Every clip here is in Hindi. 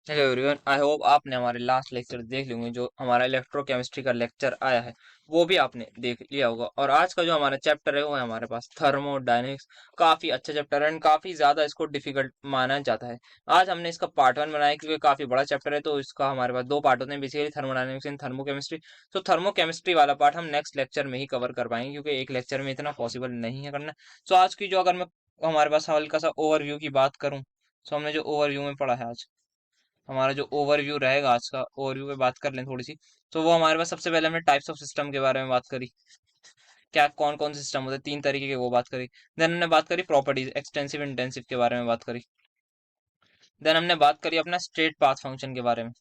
हेलो एवरीवन, आई होप आपने हमारे लास्ट लेक्चर देख लिए होंगे। जो हमारा इलेक्ट्रोकेमिस्ट्री का लेक्चर आया है वो भी आपने देख लिया होगा। और आज का जो हमारा चैप्टर है वो है हमारे पास थर्मोडायनेमिक्स। काफी अच्छा चैप्टर है एंड काफी ज्यादा इसको डिफिकल्ट माना जाता है। आज हमने इसका पार्ट 1 बनाया क्योंकि काफी बड़ा चैप्टर है, तो इसका हमारे पास दो पार्ट होते हैं, बेसिकली थर्मोडायनेमिक्स एंड थर्मोकेमिस्ट्री। तो थर्मोकेमिस्ट्री वाला पार्ट हम नेक्स्ट लेक्चर में ही कवर कर पाएंगे क्योंकि एक लेक्चर में इतना पॉसिबल नहीं है करना। तो आज की जो, अगर मैं हमारे पास हल्का सा ओवरव्यू की बात करूं, तो हमने जो ओवरव्यू में पढ़ा है आज, हमारा जो ओवरव्यू रहेगा आज का, ओवरव्यू पे बात कर लें थोड़ी सी। तो वो हमारे पास सबसे पहले हमने टाइप्स ऑफ सिस्टम के बारे में बात करी, क्या कौन कौन से सिस्टम होते हैं, तीन तरीके के, वो बात करी। देन हमने बात करी प्रॉपर्टीज, एक्सटेंसिव इंटेंसिव के बारे में बात करी। देन हमने बात करी अपना स्ट्रेट पाथ फंक्शन के बारे में।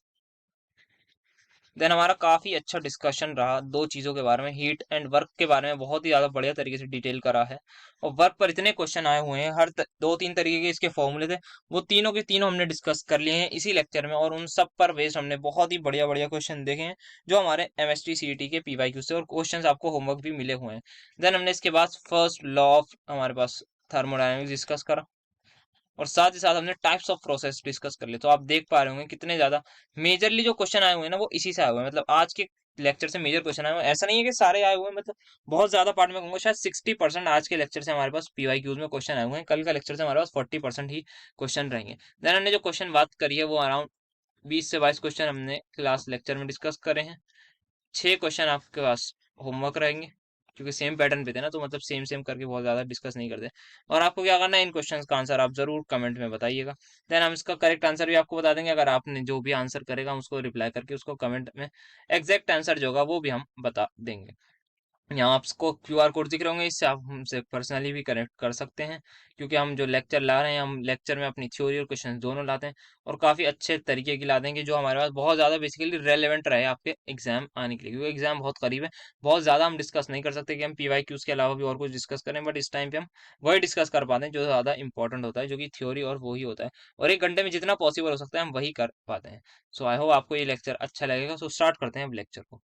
देन हमारा काफी अच्छा डिस्कशन रहा दो चीजों के बारे में, हीट एंड वर्क के बारे में, बहुत ही ज्यादा बढ़िया तरीके से डिटेल करा है। और वर्क पर इतने क्वेश्चन आए हुए हैं, दो तीन तरीके के इसके फॉर्मूले थे, वो तीनों के तीनों हमने डिस्कस कर लिए हैं इसी लेक्चर में, और उन सब पर बेस्ड हमने बहुत ही बढ़िया बढ़िया क्वेश्चन देखे हैं जो हमारे एमएसटी सीईटी के पीवाईक्यू से, और क्वेश्चन आपको होमवर्क भी मिले हुए हैं। देन हमने इसके बाद फर्स्ट लॉ ऑफ हमारे पास थर्मोडायनेमिक्स डिस्कस करा, और साथ ही साथ हमने टाइप्स ऑफ प्रोसेस डिस्कस कर लिए। तो आप देख पा रहे होंगे कितने ज्यादा मेजरली जो क्वेश्चन आए हुए हैं ना वो इसी से आए हुए हैं, मतलब आज के लेक्चर से मेजर क्वेश्चन आए हुए हैं। ऐसा नहीं है कि सारे आए हुए हैं, मतलब बहुत ज्यादा पार्ट में कहूंगा शायद 60% आज के लेक्चर से हमारे पास पीवाईक्यूज में क्वेश्चन आए हुए हैं। कल का लेक्चर से हमारे पास 40% ही क्वेश्चन रहेंगे। देन हमने जो क्वेश्चन बात करी है वो अराउंड 20 से 22 क्वेश्चन हमने क्लास लेक्चर में डिस्कस करे हैं। 6 क्वेश्चन आपके पास होमवर्क रहेंगे, क्योंकि सेम पैटर्न पे थे ना, तो मतलब सेम सेम करके बहुत ज्यादा डिस्कस नहीं करते। और आपको क्या करना है, इन क्वेश्चंस का आंसर आप जरूर कमेंट में बताइएगा। देन हम इसका करेक्ट आंसर भी आपको बता देंगे, अगर आपने जो भी आंसर करेगा उसको रिप्लाई करके उसको कमेंट में एग्जैक्ट आंसर जो होगा वो भी हम बता देंगे। यहाँ आपको क्यूआर कोड दिख रहे होंगे, इससे आप हमसे पर्सनली भी कनेक्ट कर सकते हैं, क्योंकि हम जो लेक्चर ला रहे हैं, हम लेक्चर में अपनी थ्योरी और क्वेश्चन दोनों लाते हैं, और काफ़ी अच्छे तरीके की ला देंगे जो हमारे पास बहुत ज़्यादा बेसिकली रेलेवेंट रहे आपके एग्जाम आने के लिए, क्योंकि एग्जाम बहुत करीब है। बहुत ज़्यादा हम डिस्कस नहीं कर सकते कि हम पीवाईक्यूज के अलावा भी और कुछ डिस्कस करें, बट इस टाइम पे हम वही डिस्कस कर पाते हैं जो ज़्यादा इंपॉर्टेंट होता है, जो कि थ्योरी और वही होता है, और 1 घंटे में जितना पॉसिबल हो सकता है हम वही कर पाते हैं। सो आई होप आपको ये लेक्चर अच्छा लगेगा। सो स्टार्ट करते हैं अब लेक्चर को।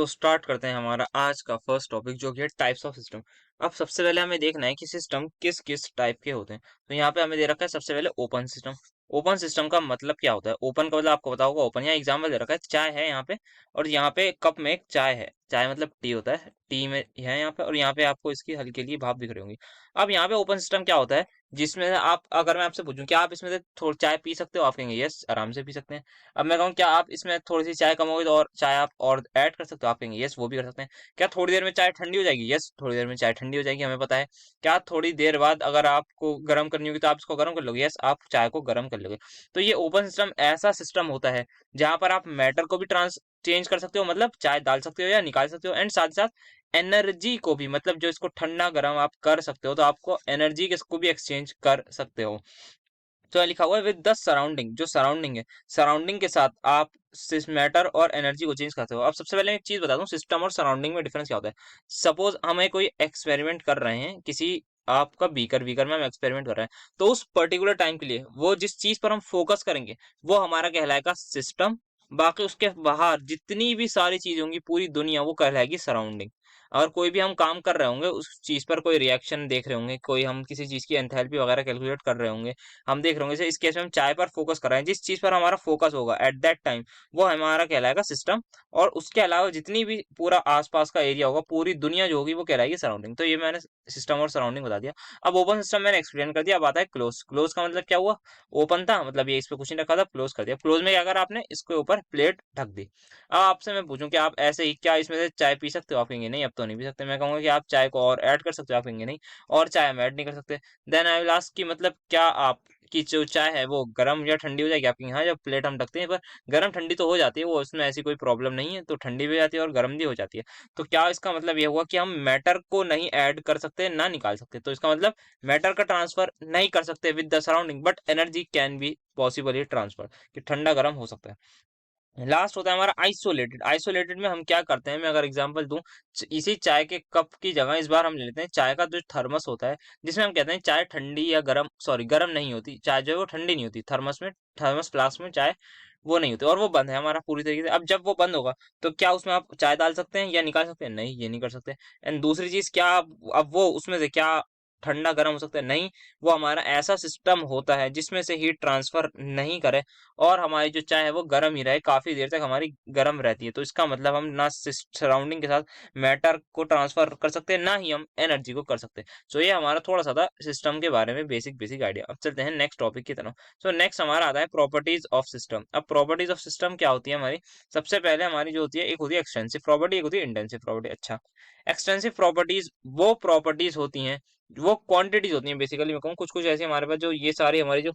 स्टार्ट करते हैं हमारा आज का फर्स्ट टॉपिक जो कि है टाइप्स ऑफ सिस्टम। अब सबसे पहले हमें देखना है कि सिस्टम किस किस टाइप के होते हैं। तो यहाँ पे हमें दे रखा है सबसे पहले ओपन सिस्टम। ओपन सिस्टम का मतलब क्या होता है? ओपन का मतलब आपको पता होगा, ओपन। यहाँ एग्जाम्पल दे रखा है, चाय है यहाँ पे, और यहाँ पे कप में एक चाय है। चाय मतलब टी होता है, टी में है यहाँ पे, और यहाँ पे आपको इसकी हल्की हल्की भाप दिख रही होंगी। अब यहाँ पे ओपन सिस्टम क्या होता है, जिसमें आप, अगर मैं आपसे पूछूं क्या आप इसमें से थोड़ी चाय पी सकते हो, आप कहेंगे यस, आराम से पी सकते हैं। अब मैं कहूँ क्या आप इसमें थोड़ी सी चाय कम होगी तो और चाय आप और ऐड कर सकते हो, आप कहेंगे यस, वो भी कर सकते हैं। क्या थोड़ी देर में चाय ठंडी हो जाएगी? यस, थोड़ी देर में चाय ठंडी हो जाएगी, हमें पता है। क्या थोड़ी देर बाद अगर आपको गर्म करनी होगी तो आप इसको गर्म कर लोगे? यस, आप चाय को गर्म कर लोगे। तो ये ओपन सिस्टम ऐसा सिस्टम होता है जहां पर आप मैटर को भी ट्रांस चेंज कर सकते हो, मतलब चाय डाल सकते हो या निकाल सकते हो, एंड साथ ही साथ एनर्जी को भी, मतलब जो इसको ठंडा गर्म आप कर सकते हो, तो आपको एनर्जी के को भी एक्सचेंज कर सकते हो। तो यहाँ लिखा हुआ है विद द सराउंडिंग, जो सराउंडिंग है, सराउंडिंग के साथ आप मैटर और एनर्जी को चेंज करते हो। अब सबसे पहले मैं एक चीज बता दूं, सिस्टम और सराउंडिंग में डिफरेंस क्या होता है। सपोज हमें कोई एक्सपेरिमेंट कर रहे हैं, किसी आपका बीकर बीकर में हम एक्सपेरिमेंट कर रहे हैं, तो उस पर्टिकुलर टाइम के लिए वो जिस चीज पर हम फोकस करेंगे वो हमारा कहलाएगा सिस्टम। बाकी उसके बाहर जितनी भी सारी चीजें होंगी, पूरी दुनिया, वो कहलाएगी सराउंडिंग। अगर कोई भी हम काम कर रहे होंगे, उस चीज पर कोई रिएक्शन देख रहे होंगे, कोई हम किसी चीज की एंथैल्पी वगैरह कैलकुलेट कर रहे होंगे, हम देख रहे होंगे, जैसे इस केस में हम चाय पर फोकस कर रहे हैं, जिस चीज पर हमारा फोकस होगा एट दैट टाइम वो हमारा कहलाएगा सिस्टम। और उसके अलावा जितनी भी पूरा आसपास का एरिया होगा, पूरी दुनिया जो होगी, वो कहलाएगी सराउंडिंग। तो ये मैंने सिस्टम और सराउंडिंग बता दिया। अब ओपन सिस्टम मैंने एक्सप्लेन कर दिया, अब आता है क्लोज। क्लोज का मतलब क्या हुआ, ओपन था मतलब ये इस पे कुछ नहीं रखा था, क्लोज कर दिया। क्लोज में क्या करा आपने, इसके ऊपर प्लेट ढक दी। अब आपसे मैं पूछूं कि आप ऐसे ही क्या इसमें से चाय पी सकते हो, आप कहेंगे नहीं, अब तो नहीं पी सकते। मैं कहूंगा कि आप चाय को और ऐड कर सकते हो, आप कहेंगे नहीं, और चाय हम ऐड नहीं कर सकते। देन आई विल आस्क कि मतलब क्या आप की जो चाय है वो गर्म या ठंडी हो जाएगी? आप कहेंगे हाँ, जब प्लेट हम ढकते हैं, पर गर्म ठंडी तो हो जाती है, वो उसमें ऐसी कोई प्रॉब्लम नहीं है, तो ठंडी भी हो जाती है और गर्म भी हो जाती है। तो क्या इसका मतलब ये हुआ कि हम मैटर को नहीं ऐड कर सकते, ना निकाल सकते? तो इसका मतलब मैटर का ट्रांसफर नहीं कर सकते with the surrounding, but energy can be possibly transfer, कि ठंडा गर्म हो सकता है। लास्ट होता है हमारा आइसोलेटेड। आइसोलेटेड में हम क्या करते हैं, मैं अगर एग्जांपल दूं, इसी चाय के कप की जगह इस बार हम ले लेते हैं चाय का जो थर्मस होता है, जिसमें हम कहते हैं चाय ठंडी या गर्म, सॉरी गर्म नहीं होती चाय, जो है वो ठंडी नहीं होती। थर्मस में, थर्मस फ्लास्क में चाय वो नहीं होती, और वो बंद है हमारा पूरी तरीके से। अब जब वो बंद होगा तो क्या उसमें आप चाय डाल सकते हैं या निकाल सकते हैं? नहीं, ये नहीं कर सकते। एंड दूसरी चीज क्या अब वो उसमें से क्या ठंडा गर्म हो सकता है, नहीं। वो हमारा ऐसा सिस्टम होता है जिसमें से हीट ट्रांसफर नहीं करे और हमारी जो चाय है वो गर्म ही रहे, काफी देर तक हमारी गर्म रहती है। तो इसका मतलब हम ना सराउंडिंग के साथ मैटर को ट्रांसफर कर सकते हैं, ना ही हम एनर्जी को कर सकते हैं। सो ये हमारा थोड़ा सा था सिस्टम के बारे में बेसिक बेसिक आइडिया। अब चलते हैं नेक्स्ट टॉपिक की तरफ। सो नेक्स्ट हमारा आता है प्रॉपर्टीज ऑफ सिस्टम। अब प्रॉपर्टीज ऑफ सिस्टम क्या होती है हमारी? सबसे पहले हमारी जो होती है, एक होती है एक्सटेंसिव प्रॉपर्टी, एक होती है इंटेंसिव प्रॉपर्टी। अच्छा, एक्सटेंसिव प्रॉपर्टीज वो प्रॉपर्टीज होती हैं, वो क्वांटिटीज होती हैं बेसिकली। मैं कहूँ कुछ कुछ ऐसी हमारे पास जो ये सारी हमारी जो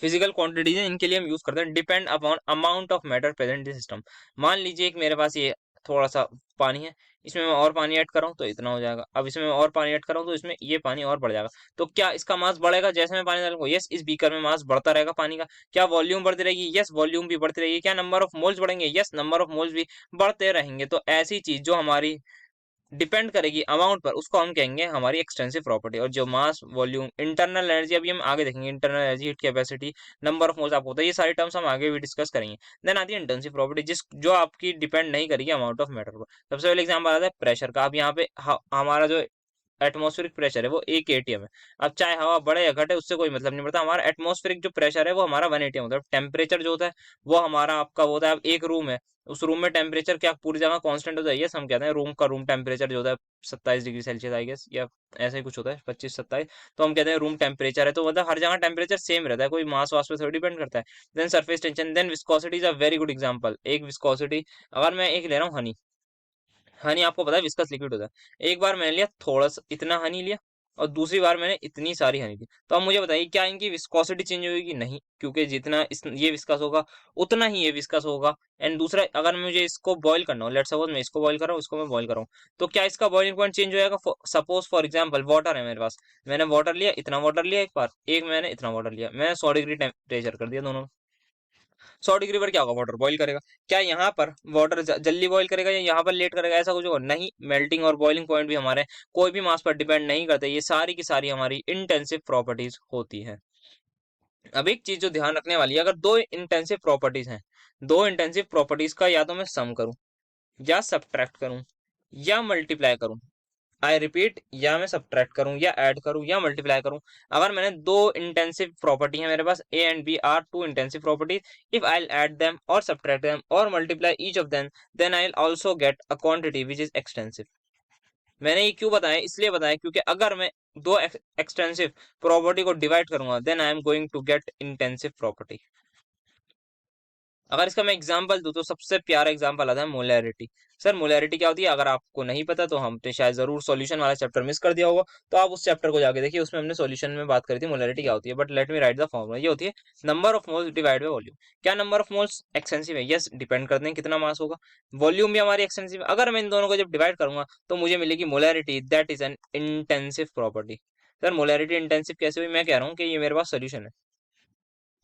फिजिकल क्वांटिटीज है, इनके लिए हम यूज करते हैं depend upon amount of matter present in system. मान लीजिए एक मेरे पास ये थोड़ा सा पानी है, इसमें मैं और पानी ऐड कर रहा हूँ तो इतना हो जाएगा। अब इसमें मैं और पानी ऐड कर रहा हूँ तो इसमें ये पानी और बढ़ जाएगा। तो क्या इसका मास बढ़ेगा जैसे मैं पानी डालूंगा? यस, इस बीकर में मास बढ़ता रहेगा पानी का। क्या वॉल्यूम बढ़ती रहेगी? यस, वॉल्यूम भी बढ़ती रहेगी। क्या नंबर ऑफ मोल्स बढ़ेंगे? यस, नंबर ऑफ मोल्स भी बढ़ते रहेंगे। तो ऐसी चीज जो हमारी डिपेंड करेगी अमाउंट पर, उसको हम कहेंगे हमारी एक्सटेंसिव प्रॉपर्टी। और जो मास, वॉल्यूम, इंटरनल एनर्जी, अभी हम आगे देखेंगे, internal energy, heat capacity, number of moles आप होता है, ये सारी टर्म्स हम आगे भी डिस्कस करेंगे। देन आती है इंटेंसिव प्रॉपर्टी, जिस जो आपकी डिपेंड नहीं करेगी अमाउंट ऑफ मैटर पर। सबसे पहले एग्जाम्पल आता है प्रेशर का। अब यहाँ पे हमारा जो एटमॉस्फेरिक प्रेशर है वो 1 atm है। अब चाहे हवा बढ़े या घटे उससे कोई मतलब नहीं पड़ता। हमारा एटमॉस्फेरिक जो प्रेशर है वो हमारा 1 atm होता है। टेम्परेचर जो होता है वो हमारा आपका होता है, अब एक रूम है, उस रूम में टेम्परेचर क्या पूरी जगह कांस्टेंट होता है? यस, हम कहते हैं रूम का रूम टेम्परेचर जो होता है 27 डिग्री सेल्सियस आई गेस, या ऐसा ही कुछ होता है, 25-27। तो हम कहते हैं रूम टेम्परेचर है। तो मतलब हर जगह टेम्परेचर सेम रहता है, कोई मास वास पे थोड़ी डिपेंड करता है। Then surface tension, then viscosity is a very good example. एक विस्कोसिटी, अगर मैं एक ले रहा हूँ हनी, हनी आपको पता है विस्कस लिक्विड होता है। एक बार मैंने लिया थोड़ा सा इतना हनी लिया और दूसरी बार मैंने इतनी सारी हनी ली, तो अब मुझे बताइए क्या इनकी विस्कोसिटी चेंज होगी? नहीं, क्योंकि जितना ये विस्कस होगा उतना ही ये विस्कस होगा। एंड दूसरा, अगर मुझे इसको बॉईल करना हो, लेट्स सपोज मैं इसको बॉईल कर रहा हूँ, इसको मैं बॉईल कर रहा हूँ, तो क्या इसका बॉइलिंग पॉइंट चेंज हो जाएगा? सपोज फॉर एग्जाम्पल वाटर है मेरे पास, मैंने वाटर लिया, इतना वाटर लिया एक बार, एक मैंने इतना वाटर लिया, मैंने 100 डिग्री टेम्परेचर कर दिया दोनों। 100 डिग्री पर क्या होगा? वाटर बॉईल करेगा। क्या यहाँ पर वाटर जल्दी बॉईल करेगा या यहाँ पर लेट करेगा? ऐसा कुछ होगा नहीं। मेल्टिंग और बॉइलिंग पॉइंट भी हमारे कोई भी मास पर डिपेंड नहीं करते। ये सारी की सारी हमारी इंटेंसिव प्रॉपर्टीज होती है। अब एक चीज जो ध्यान रखने वाली है, अगर दो इंटेंसिव प्रॉपर्टीज हैं, दो इंटेंसिव प्रॉपर्टीज का या तो मैं सम करूं, या सब्ट्रैक्ट करूं, या मल्टीप्लाई करूं, आई रिपीट, या मैं सब्ट्रैक्ट करूं, या ऐड करूं, या मल्टीप्लाई करूं। अगर मैंने दो इंटेंसिव प्रॉपर्टी है मेरे पास, A and B are two intensive properties, if I add them और सब्ट्रैक्ट देम और multiply each of them, then I will also get a quantity which is extensive. मैंने ये क्यों बताया? इसलिए बताया क्योंकि अगर मैं दो एक्सटेंसिव प्रॉपर्टी को डिवाइड करूंगा, then I am going to get intensive property. अगर इसका मैं एग्जांपल दूं तो सबसे प्यारा एग्जांपल आता है मोलैरिटी। सर मोलैरिटी क्या होती है? अगर आपको नहीं पता तो हमने शायद जरूर सॉल्यूशन वाला चैप्टर मिस कर दिया होगा, तो आप उस चैप्टर को जाके देखिए, उसमें हमने सॉल्यूशन में बात करी थी मोलैरिटी क्या होती है। But let me right the formula. ये होती है number of moles divide by volume. क्या नंबर ऑफ मोल्स एक्सटेंसिव है? यस, डिपेंड करते हैं कितना मास होगा। वॉल्यूम भी हमारी एक्सटेंसिव है। अगर मैं इन दोनों को जब डिवाइड करूंगा तो मुझे मिलेगी molarity, that is an intensive property. Sir molarity intensive कैसे हुई? मैं कह रहा हूँ कि ये मेरे पास सोल्यूशन है,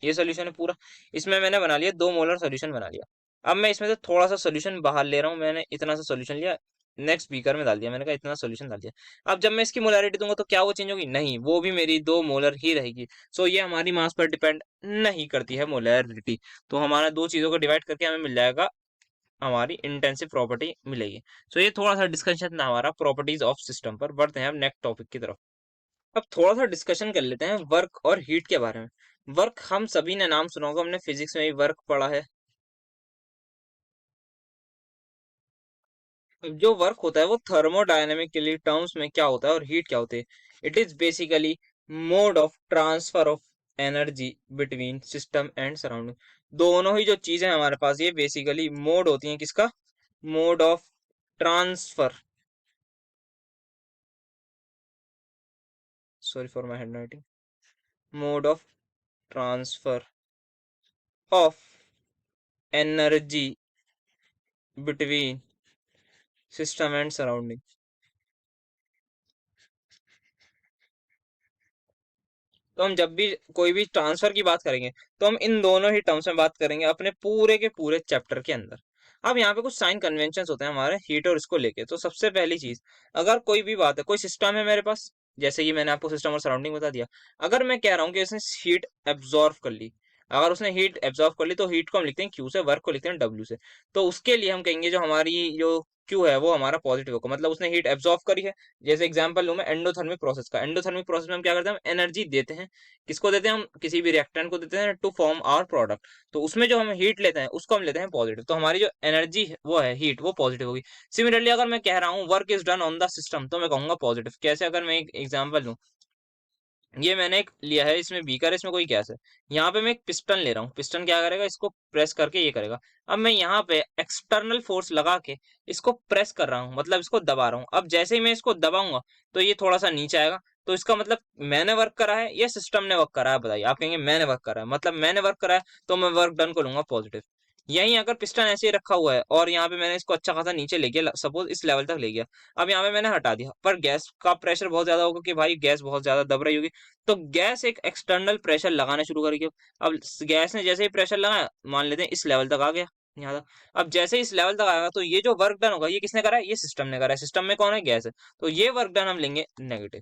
ये सोल्यूशन है पूरा, इसमें मैंने बना लिया 2 मोलर सोल्यूशन बना लिया। अब मैं इसमें से थोड़ा सा सोल्यूशन बाहर ले रहा हूँ, मैंने इतना सा सोल्यूशन लिया, नेक्स्ट बीकर में डाल दिया, मैंने कहा इतना सोल्यूशन डाल दिया। अब जब मैं इसकी मोलैरिटी दूंगा तो क्या वो चेंज होगी? नहीं, वो भी मेरी 2 मोलर ही रहेगी। सो ये हमारी मास पर डिपेंड नहीं करती है मोलैरिटी। तो हमारा दो चीजों को डिवाइड करके हमें मिल जाएगा, हमारी इंटेंसिव प्रॉपर्टी मिलेगी। सो ये थोड़ा सा डिस्कशन था हमारा प्रॉपर्टीज ऑफ सिस्टम पर। बढ़ते हैं अब नेक्स्ट टॉपिक की तरफ। अब थोड़ा सा डिस्कशन कर लेते हैं वर्क और हीट के बारे में। वर्क हम सभी ने नाम सुना होगा, हमने फिजिक्स में भी वर्क पढ़ा है। अब जो वर्क होता है वो थर्मोडायनेमिक के लिए टर्म्स में क्या होता है और हीट क्या होती है? It is basically mode of transfer of energy between system and surrounding. दोनों ही जो चीजें हमारे पास, ये बेसिकली मोड होती हैं किसका? Mode of transfer, sorry for my hand writing, mode of transfer of energy between system and surrounding. तो हम जब भी कोई भी ट्रांसफर की बात करेंगे तो हम इन दोनों ही टर्म्स में बात करेंगे अपने पूरे के पूरे चैप्टर के अंदर। अब यहाँ पे कुछ साइन कन्वेंशंस होते हैं हमारे हीट और इसको लेके। तो सबसे पहली चीज, अगर कोई भी बात है, कोई सिस्टम है मेरे पास, जैसे कि मैंने आपको सिस्टम और सराउंडिंग बता दिया, अगर मैं कह रहा हूँ कि इसने हीट एब्जॉर्व कर ली, अगर उसने हीट एब्जॉर्व कर ली तो हीट को हम लिखते हैं क्यू से, वर्क को लिखते हैं डब्ल्यू से। तो उसके लिए हम कहेंगे जो हमारी जो क्यू है वो हमारा पॉजिटिव होगा, मतलब उसने हीट एब्जॉर्ब करी है। जैसे एग्जांपल लूं मैं एंडोथर्मिक प्रोसेस का। एंडोथर्मिक प्रोसेस में हम क्या करते हैं, हम एनर्जी देते हैं। किसको देते हैं, हम किसी भी रिएक्टेंट को देते हैं टू फॉर्म आवर प्रोडक्ट। तो उसमें जो हम हीट लेते हैं उसको हम लेते हैं पॉजिटिव, तो हमारी जो एनर्जी वो है हीट वो पॉजिटिव होगी। सिमिलरली अगर मैं कह रहा हूँ work is done on the system, तो मैं कहूंगा पॉजिटिव। कैसे, अगर मैं एक एग्जाम्पल लूँ, ये मैंने एक लिया है, इसमें बीकर है, इसमें कोई गैस है। यहाँ पे मैं एक पिस्टन ले रहा हूँ, पिस्टन क्या करेगा, इसको प्रेस करके ये करेगा। अब मैं यहाँ पे एक्सटर्नल फोर्स लगा के इसको प्रेस कर रहा हूँ, मतलब इसको दबा रहा हूँ। अब जैसे ही मैं इसको दबाऊंगा तो ये थोड़ा सा नीचे आएगा। तो इसका मतलब मैंने वर्क करा है या सिस्टम ने वर्क करा है, बताइए। आप कहेंगे मैंने वर्क करा है, मतलब मैंने वर्क करा है, तो मैं वर्क डन को लूंगा पॉजिटिव। यहीं अगर पिस्टन ऐसे ही रखा हुआ है और यहाँ पे मैंने इसको अच्छा खासा नीचे ले गया, सपोज इस लेवल तक ले गया, अब यहाँ पे मैंने हटा दिया, पर गैस का प्रेशर बहुत ज्यादा होगा कि भाई गैस बहुत ज्यादा दब रही होगी। तो गैस एक एक्सटर्नल प्रेशर लगाना शुरू करेगी। अब गैस ने जैसे ही प्रेशर लगाया, मान लेते हैं इस लेवल तक आ गया, यहाँ तक। अब जैसे ही इस लेवल तक आएगा तो ये जो वर्क डन होगा ये किसने करा है, ये सिस्टम ने करा है। सिस्टम में कौन है, गैस है, तो ये वर्क डन हम लेंगे negative.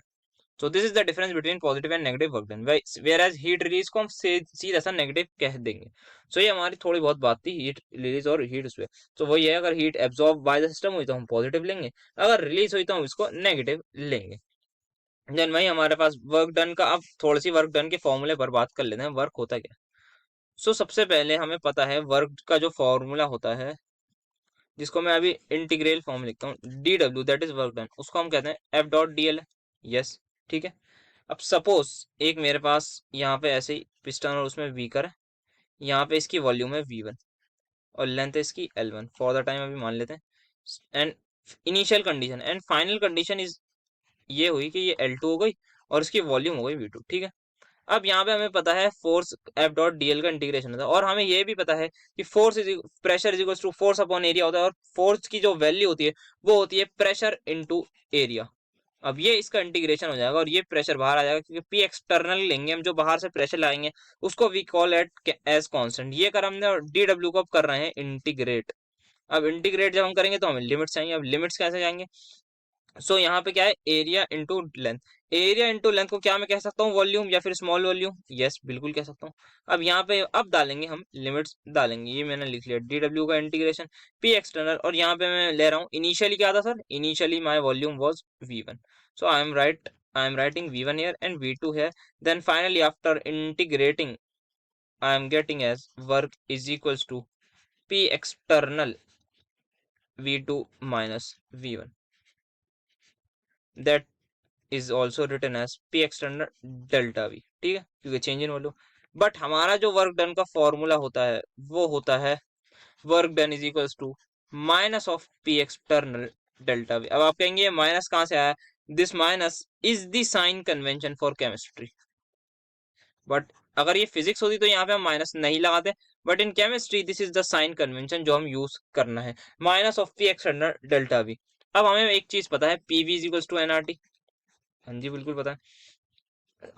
So this is the difference between positive and negative work done. Whereas heat release को हम सीधा सा नेगेटिव कह देंगे। सो ये हमारी थोड़ी बहुत बात थी हीट रिलीज और हीट उसमें। तो वही है, अगर heat absorb by the system हुई तो हम पॉजिटिव लेंगे, अगर रिलीज हुई तो हम इसको नेगेटिव लेंगे। देन वही हमारे पास वर्क डन का। अब थोड़ी सी वर्क डन के फॉर्मूले पर बात कर लेते हैं, वर्क होता क्या। सो सबसे पहले हमें पता है वर्क का जो फॉर्मूला होता है, जिसको मैं अभी इंटीग्रल फॉर्म लिखता हूँ, D W that is work done, उसको हम कहते हैं F dot D L. Yes, ठीक है। अब सपोज एक मेरे पास यहाँ पे ऐसे ही पिस्टन और उसमें बीकर है, यहाँ पे इसकी वॉल्यूम है V1 और लेंथ है इसकी L1 फॉर द टाइम अभी मान लेते हैं। And initial condition and final condition is ये हुई कि ये L2 हो गई और इसकी वॉल्यूम हो गई V2, ठीक है। अब यहाँ पे हमें पता है फोर्स एफ डॉट डीएल का इंटीग्रेशन होता है, और हमें ये भी पता है कि force is pressure is equal to force upon area होता है, और फोर्स की जो वैल्यू होती है वो होती है प्रेशर इनटू एरिया। अब ये इसका इंटीग्रेशन हो जाएगा और ये प्रेशर बाहर आ जाएगा, क्योंकि पी एक्सटर्नल लेंगे हम, जो बाहर से प्रेशर लाएंगे उसको we call it as constant. ये कर हमने, और डी डब्ल्यू को अब कर रहे हैं इंटीग्रेट। अब इंटीग्रेट जब हम करेंगे तो हमें लिमिट्स चाहिए। अब लिमिट्स कैसे जाएंगे, सो यहाँ पे क्या है, area into length. Area into length को क्या मैं कह सकता हूँ, वॉल्यूम या फिर स्मॉल वॉल्यूम, यस बिल्कुल कह सकता हूँ। अब यहाँ पे अब डालेंगे हम लिमिट्स डालेंगे, ये मैंने लिख लिया डी डब्ल्यू का इंटीग्रेशन पी एक्सटर्नल, और यहाँ पे मैं ले रहा हूँ इनिशियली क्या था sir, initially my volume was V1, so I am writing V1 here and V2 here. Then finally after integrating I am getting as work is equals to P external V2 minus V1, that is also written as P external delta V, ठीक है, क्योंकि चेंज इन वॉल्यूम। बट हमारा जो वर्क डन का फॉर्मूला होता है वो होता है work done is equals to minus of P external delta V. अब आप कहेंगे ये माइनस कहाँ से आया, this minus is the sign convention for chemistry. But अगर ये फिजिक्स होती तो यहाँ पे हम माइनस नहीं लगाते, but in chemistry this is the sign convention जो हम यूज करना है, minus of P external delta V. अब हमें एक चीज पता है, P V is equals to NRT. हाँ जी बिल्कुल पता है।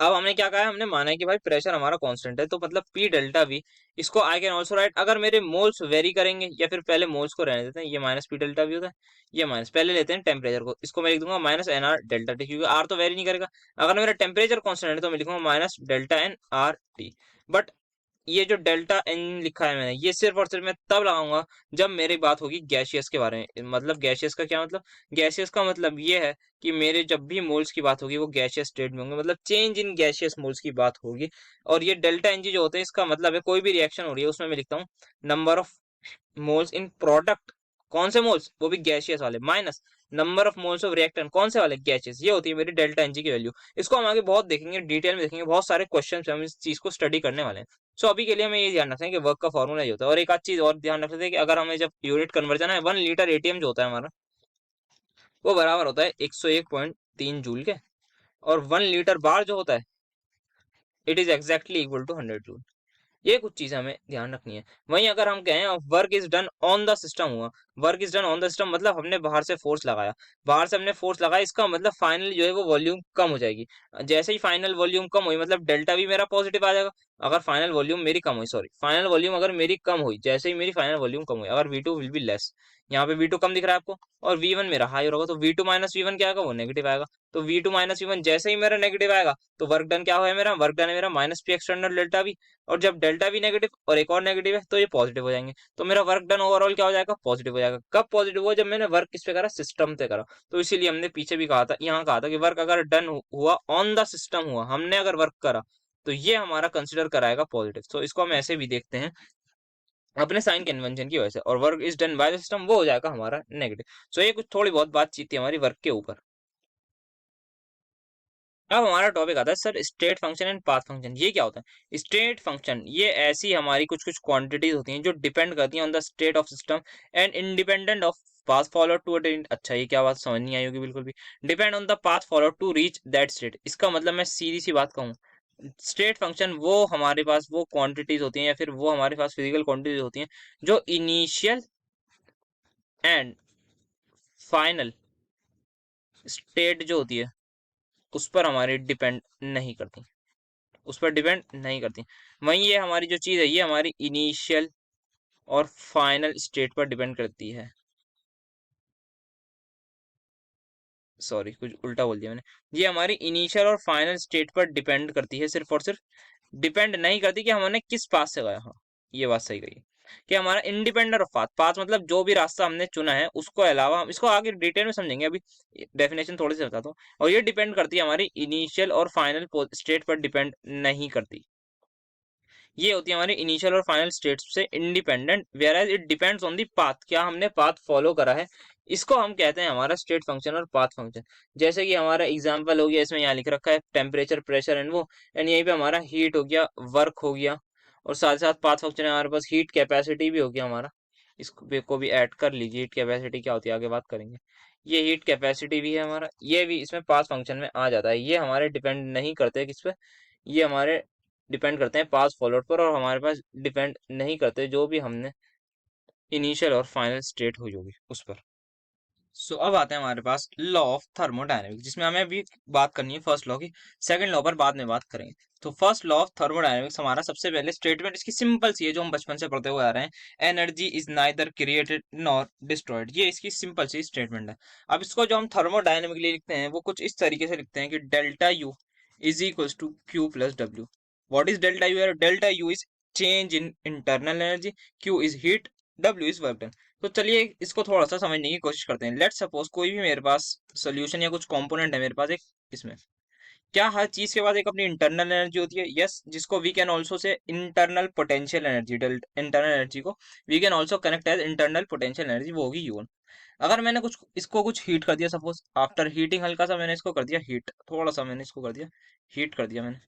अब हमने क्या कहा है, हमने माना है कि भाई प्रेशर हमारा कांस्टेंट है, तो मतलब पी डेल्टा वी, इसको आई कैन ऑल्सो राइट, अगर मेरे मोल्स वेरी करेंगे, या फिर पहले मोल्स को रहने देते हैं, ये माइनस पी डेल्टा वी होता है, ये माइनस, पहले लेते हैं टेम्परेचर को, इसको मैं लिख दूंगा minus N R delta T, क्योंकि आर तो वेरी नहीं करेगा। अगर मेरा टेम्परेचर कांस्टेंट है तो मैं लिखूंगा minus delta N R T. But ये जो डेल्टा एन लिखा है मैंने, ये सिर्फ और सिर्फ मैं तब लगाऊंगा जब मेरी बात होगी गैसियस के बारे में। मतलब गैसियस का क्या मतलब, गैसियस का मतलब ये है कि मेरे जब भी मोल्स की बात होगी वो गैसियस स्टेट में होंगे, मतलब चेंज इन गैसियस मोल्स की बात होगी। और ये डेल्टा एन जी जो होते हैं, इसका मतलब है कोई भी रिएक्शन हो रही है उसमें मैं लिखता हूँ number of moles in product, कौन से मोल्स, वो भी गैसियस वाले, minus number of moles of reactant, कौन से वाले, गैसियस। ये होती है मेरी डेल्टा एनजी की वैल्यू। इसको हम आगे बहुत देखेंगे, डिटेल में देखेंगे, बहुत सारे क्वेश्चन हम इस चीज को स्टडी करने वाले हैं। सो अभी के लिए हमें ये ध्यान रखना है कि वर्क का फॉर्मूला ये होता है। और एक आध चीज और ध्यान रख लेते हैं कि अगर हमें जब यूनिट कन्वर्जन है, 1 लीटर एटीएम जो होता है हमारा, वो बराबर होता है 101.3 जूल के, और 1 लीटर बार जो होता है it is exactly equal to 100 joule. ये कुछ चीजें हमें ध्यान रखनी है। वहीं अगर हम कहें work is done on the system हुआ, work is done on the system मतलब हमने बाहर से फोर्स लगाया, बाहर से हमने फोर्स लगाया, इसका मतलब फाइनल जो है वो वॉल्यूम कम हो जाएगी। जैसे ही फाइनल वॉल्यूम कम हुई, मतलब डेल्टा भी मेरा पॉजिटिव आ जाएगा। अगर फाइनल वॉल्यूम मेरी कम हुई, सॉरी फाइनल वॉल्यूम अगर मेरी कम हुई, जैसे ही मेरी फाइनल वॉल्यूम कम हुई, अगर V2 विल बी लेस, यहाँ पे V2 कम दिख रहा है आपको और V1 मेरा हाई होगा, तो V2 माइनस V1 क्या आएगा, वो नेगेटिव आएगा। तो V2 माइनस V1 जैसे ही मेरा नेगेटिव आएगा तो वर्क डन क्या है, मेरा वर्क डन है मेरा minus P external delta V। और जब डेल्टा V नेगेटिव और एक और नेगेटिव है तो ये पॉजिटिव हो जाएंगे, तो मेरा वर्क डन ओवरऑल क्या हो जाएगा, पॉजिटिव हो जाएगा। कब पॉजिटिव हुआ, जब मैंने वर्क किस पे करा, सिस्टम पे करा। तो इसीलिए हमने पीछे भी कहा था, यहाँ कहा था कि वर्क अगर डन हुआ ऑन द सिस्टम हुआ, हमने अगर वर्क करा तो ये हमारा कंसिडर कराएगा पॉजिटिव। तो इसको हम ऐसे भी देखते हैं अपने साइन कन्वेंशन की वजह से, और work is done by the system वो हो जाएगा हमारा नेगेटिव। सो ये कुछ थोड़ी बहुत बातचीत थी हमारी वर्क के ऊपर। अब हमारा टॉपिक आता है sir state function and path function. ये क्या होता है स्टेट फंक्शन, ये ऐसी हमारी कुछ कुछ क्वांटिटीज होती हैं जो डिपेंड करती हैं on the state of system and independent of path follow to attain. अच्छा ये क्या बात समझ नहीं आई होगी बिल्कुल भी। Depend on the path follow to reach that state, इसका मतलब मैं सीधी सी बात कहूँ, स्टेट फंक्शन वो हमारे पास वो क्वांटिटीज होती हैं या फिर वो हमारे पास फिजिकल क्वांटिटीज होती हैं जो इनिशियल एंड फाइनल स्टेट जो होती है उस पर हमारी डिपेंड नहीं करती, उस पर डिपेंड नहीं करती। वहीं ये हमारी जो चीज़ है ये हमारी इनिशियल और फाइनल स्टेट पर डिपेंड करती है। सॉरी कुछ उल्टा बोल दिया मैंने। ये हमारी इनिशियल और फाइनल स्टेट पर डिपेंड करती है सिर्फ और सिर्फ, डिपेंड नहीं करती कि हमने किस पाथ से गया। हाँ ये बात सही कही कि हमारा इंडिपेंडेंट ऑफ पाथ, पाथ मतलब जो भी रास्ता हमने चुना है उसको अलावा, हम इसको आगे डिटेल में समझेंगे, अभी डेफिनेशन थोड़ी सी बताता हूँ। और ये डिपेंड करती है हमारी इनिशियल और फाइनल स्टेट पर डिपेंड नहीं करती। ये होती है हमारी इनिशियल और फाइनल स्टेट्स से independent, where as it depends on the path, क्या हमने पाथ फॉलो करा है। इसको हम कहते हैं हमारा स्टेट फंक्शन और पाथ फंक्शन। जैसे कि हमारा एग्जांपल हो गया, इसमें यहाँ लिख रखा है टेम्परेचर प्रेशर एंड वो, एंड यहीं पे हमारा हीट हो गया, वर्क हो गया, और साथ साथ पाथ फंक्शन है हमारे पास हीट कैपेसिटी भी हो गया हमारा। इसको को भी ऐड कर लीजिए, हीट कैपेसिटी क्या होती है आगे बात करेंगे। ये हीट कैपेसिटी भी है हमारा, ये भी इसमें पाथ फंक्शन में आ जाता है। ये हमारे डिपेंड नहीं करते किस पे, ये हमारे डिपेंड करते हैं पास फॉलोड पर, और हमारे पास डिपेंड नहीं करते जो भी हमने इनिशियल और फाइनल स्टेट हुई होगी उस पर। सो अब आते हैं हमारे पास लॉ ऑफ थर्मोडायनेमिक्स, जिसमें हमें अभी बात करनी है फर्स्ट लॉ की, सेकंड लॉ पर बाद में बात करेंगे। तो फर्स्ट लॉ ऑफ थर्मोडायनेमिक्स हमारा सबसे पहले स्टेटमेंट इसकी सिंपल सी है जो हम बचपन से पढ़ते हुए आ रहे हैं, energy is neither created nor destroyed. ये इसकी सिंपल सी स्टेटमेंट है। अब इसको जो हम थर्मोडायनेमिकली लिखते हैं वो कुछ इस तरीके से लिखते हैं कि delta U is equals to Q plus W. What is delta U, delta U is change in internal energy, Q is heat, W is work done. तो चलिए इसको थोड़ा सा समझने की कोशिश करते हैं। लेट्स सपोज कोई भी मेरे पास सोल्यूशन या कुछ कंपोनेंट है मेरे पास एक, इसमें क्या हर चीज के पास एक अपनी इंटरनल एनर्जी होती है, यस, जिसको we can also say internal potential energy, internal energy को we can also connect as internal potential energy, वो होगी U1। अगर मैंने कुछ इसको कुछ हीट कर दिया, सपोज आफ्टर हीटिंग हल्का सा मैंने इसको कर दिया हीट, थोड़ा सा मैंने इसको कर दिया हीट कर दिया मैंने,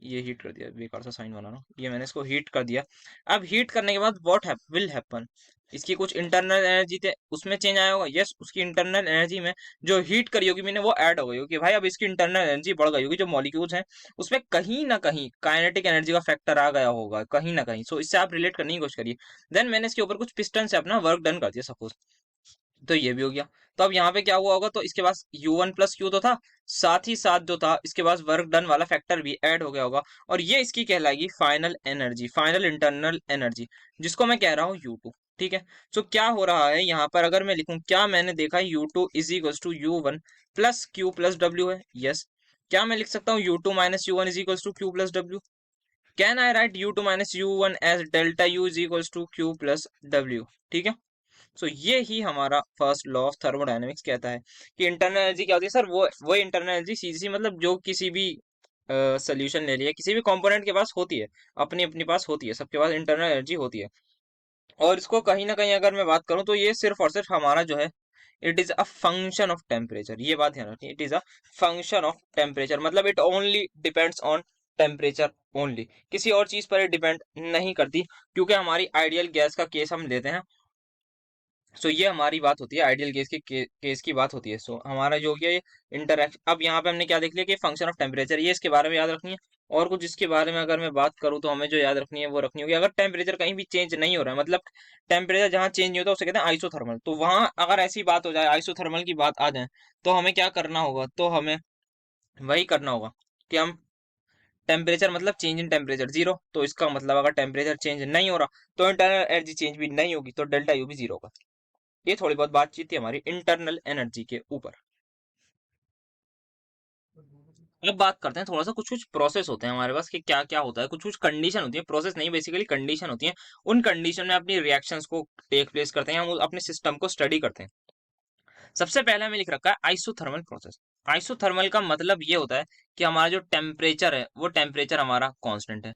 ये हीट कर दिया, बेकार सा साइन बना रहा हूँ, ये मैंने इसको हीट कर दिया। अब हीट करने के बाद व्हाट विल हैपन, इसकी कुछ इंटरनल एनर्जी थे उसमें चेंज आया होगा, यस, उसकी इंटरनल एनर्जी में जो हीट करी होगी मैंने वो ऐड हो गई होगी भाई। अब इसकी इंटरनल एनर्जी बढ़ गई होगी, जो मॉलिक्यूल्स हैं उसमें कहीं ना कहीं काइनेटिक एनर्जी का फैक्टर आ गया होगा कहीं ना कहीं। सो इससे आप रिलेट करने की कोशिश करिए। देन मैंने इसके ऊपर कुछ पिस्टन से अपना वर्क डन कर दिया सपोज, तो ये भी हो गया। तो अब यहाँ पे क्या हुआ होगा, तो इसके पास U1 प्लस क्यू तो था, साथ ही साथ जो था इसके पास वर्क डन वाला फैक्टर भी ऐड हो गया होगा, और ये इसकी कहलाएगी final energy, final internal energy, जिसको मैं कह रहा हूँ U2। ठीक है। तो क्या हो रहा है यहाँ पर, अगर मैं लिखूं, क्या मैंने देखा U2 is equals to U1 plus Q plus W है, यस। क्या मैं लिख सकता हूँ U2 minus U1 is equals to Q plus W? Can I write U2 minus U1 as delta U is equals to Q plus W? ठीक है। सो ये ही हमारा फर्स्ट लॉ ऑफ थर्मोडायनेमिक्स कहता है कि इंटरनल एनर्जी क्या होती है सर, वो इंटरनल एनर्जी सीधी सी मतलब जो किसी भी सोल्यूशन ले लिया, किसी भी कंपोनेंट के पास होती है, अपनी अपनी पास होती है, सबके पास इंटरनल एनर्जी होती है। और इसको कहीं ना कहीं अगर मैं बात करूं तो ये सिर्फ और सिर्फ हमारा जो है, it is a function of temperature, ये बात ध्यान रखिए, it is a function of temperature, मतलब it only depends on temperature only, किसी और चीज पर डिपेंड नहीं करती। क्योंकि हमारी आइडियल गैस का केस हम लेते हैं, सो ये हमारी बात होती है आइडियल केस की केस की बात होती है। सो हमारा जो कि इंटरक्शन, अब यहाँ पे हमने क्या देख लिया कि फंक्शन ऑफ टेम्परेचर, ये इसके बारे में याद रखनी है। और कुछ इसके बारे में अगर मैं बात करूँ तो हमें जो याद रखनी है वो रखनी होगी, अगर टेम्परेचर कहीं भी चेंज नहीं हो रहा है, मतलब टेम्परेचर जहाँ चेंज नहीं होता उसे कहते हैं आइसोथर्मल, तो वहां अगर ऐसी बात हो जाए, आइसोथर्मल की बात आ जाए, तो हमें क्या करना होगा, तो हमें वही करना होगा कि हम टेम्परेचर मतलब चेंज इन टेम्परेचर जीरो, तो इसका मतलब अगर टेम्परेचर चेंज नहीं हो रहा तो इंटरनल एनर्जी चेंज भी नहीं होगी, तो डेल्टा यू भी जीरो होगा। ये थोड़ी बहुत बातचीत थी हमारी इंटरनल एनर्जी के ऊपर। अब बात करते हैं थोड़ा सा, कुछ कुछ प्रोसेस होते हैं हमारे पास कि क्या क्या होता है, कुछ कुछ कंडीशन होती है, प्रोसेस नहीं बेसिकली कंडीशन होती है। उन कंडीशन में अपनी रिएक्शंस को टेक प्लेस करते हैं, हम अपने सिस्टम को स्टडी करते हैं। सबसे पहले हमें लिख रखा है आइसोथर्मल प्रोसेस। आइसोथर्मल का मतलब ये होता है कि हमारा जो टेम्परेचर है वो टेम्परेचर हमारा कांस्टेंट है।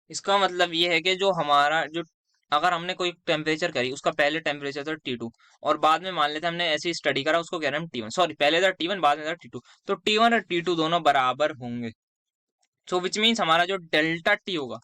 इसका मतलब ये है कि जो हमारा जो, अगर हमने कोई टेम्परेचर करी, उसका पहले टेम्परेचर था T2 और बाद में मान लेते हैं हमने ऐसी स्टडी करा, उसको कह रहे हैं हम T1, सॉरी पहले था T1 बाद में था T2, तो T1 और T2 दोनों बराबर होंगे। सो विच मीन्स हमारा जो डेल्टा टी होगा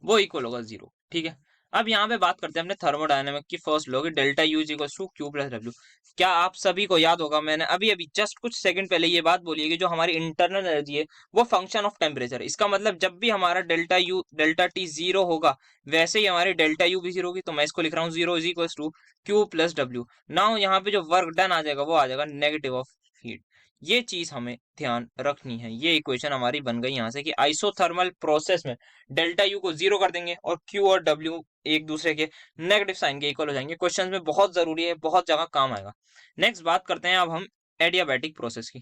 वो इक्वल होगा 0। ठीक है। अब यहाँ पे बात करते हैं अपने थर्मोडायनेमिक की फर्स्ट लॉ की, delta U is equal to Q plus W. क्या आप सभी को याद होगा, मैंने अभी अभी जस्ट कुछ सेकंड पहले ये बात बोली है कि जो हमारी इंटरनल एनर्जी है वो फंक्शन ऑफ टेम्परेचर। इसका मतलब जब भी हमारा डेल्टा टी 0 होगा, वैसे ही हमारी डेल्टा यू भी 0 होगी। तो मैं इसको लिख रहा हूँ 0 is equal to Q plus W. Now यहाँ पे जो वर्क डन आ जाएगा वो आ जाएगा नेगेटिव ऑफ हीट। ये चीज हमें ध्यान रखनी है। ये इक्वेशन हमारी बन गई यहाँ से कि आइसोथर्मल प्रोसेस में डेल्टा यू को 0 कर देंगे और क्यू और डब्ल्यू एक दूसरे के नेगेटिव साइन के इक्वल हो जाएंगे। क्वेश्चन में बहुत जरूरी है, बहुत जगह काम आएगा। नेक्स्ट बात करते हैं अब हम एडियाबैटिक प्रोसेस की।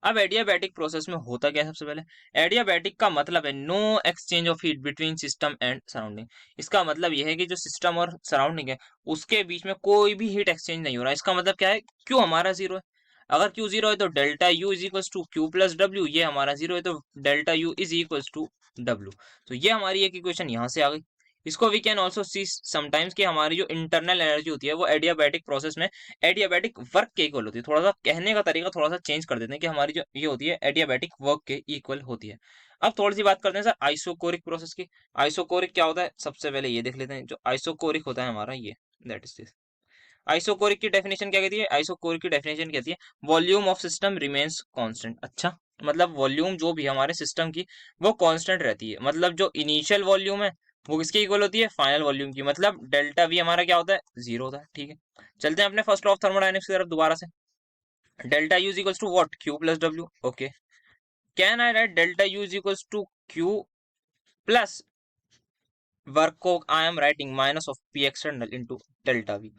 अब एडियाबैटिक प्रोसेस में होता क्या है, सबसे पहले एडियाबैटिक का मतलब है no exchange of heat between system and surrounding. इसका मतलब यह है कि जो सिस्टम और सराउंडिंग है उसके बीच में कोई भी हीट एक्सचेंज नहीं हो रहा है। इसका मतलब क्या है, क्यू हमारा 0 है। अगर क्यू 0 है तो delta U is equal to Q plus W, ये हमारा 0 है तो delta U is equal to W. तो ये हमारी एक इक्वेशन यहाँ से आ गई। इसको we can also see sometimes कि हमारी जो इंटरनल एनर्जी होती है वो एडियाबैटिक प्रोसेस में एडियाबैटिक वर्क के इक्वल होती है। थोड़ा सा कहने का तरीका थोड़ा सा चेंज कर देते हैं कि हमारी जो ये होती है एडियाबैटिक वर्क के इक्वल होती है। अब थोड़ी सी बात करते हैं सर आइसोकोरिक प्रोसेस की। आइसोकोरिक क्या होता है, सबसे पहले ये देख लेते हैं। जो आइसोकोरिक होता है हमारा ये, दैट इज दिस। आइसोकोरिक की डेफिनेशन क्या कहती है, आइसोकोरिक की डेफिनेशन कहती है volume of system remains constant. अच्छा, मतलब वॉल्यूम जो भी हमारे सिस्टम की वो कांस्टेंट रहती है। मतलब जो इनिशियल वॉल्यूम है वो किसके इक्वल होती है, फाइनल वॉल्यूम की। मतलब डेल्टा वी हमारा क्या होता है, 0 होता है। ठीक है, चलते हैं अपने फर्स्ट लॉ ऑफ थर्मोडायनेमिक्स की तरफ दोबारा से। Delta U is equals to what, Q plus W. Okay, can I write delta U is equals to Q plus work को I am writing minus of P external into delta V.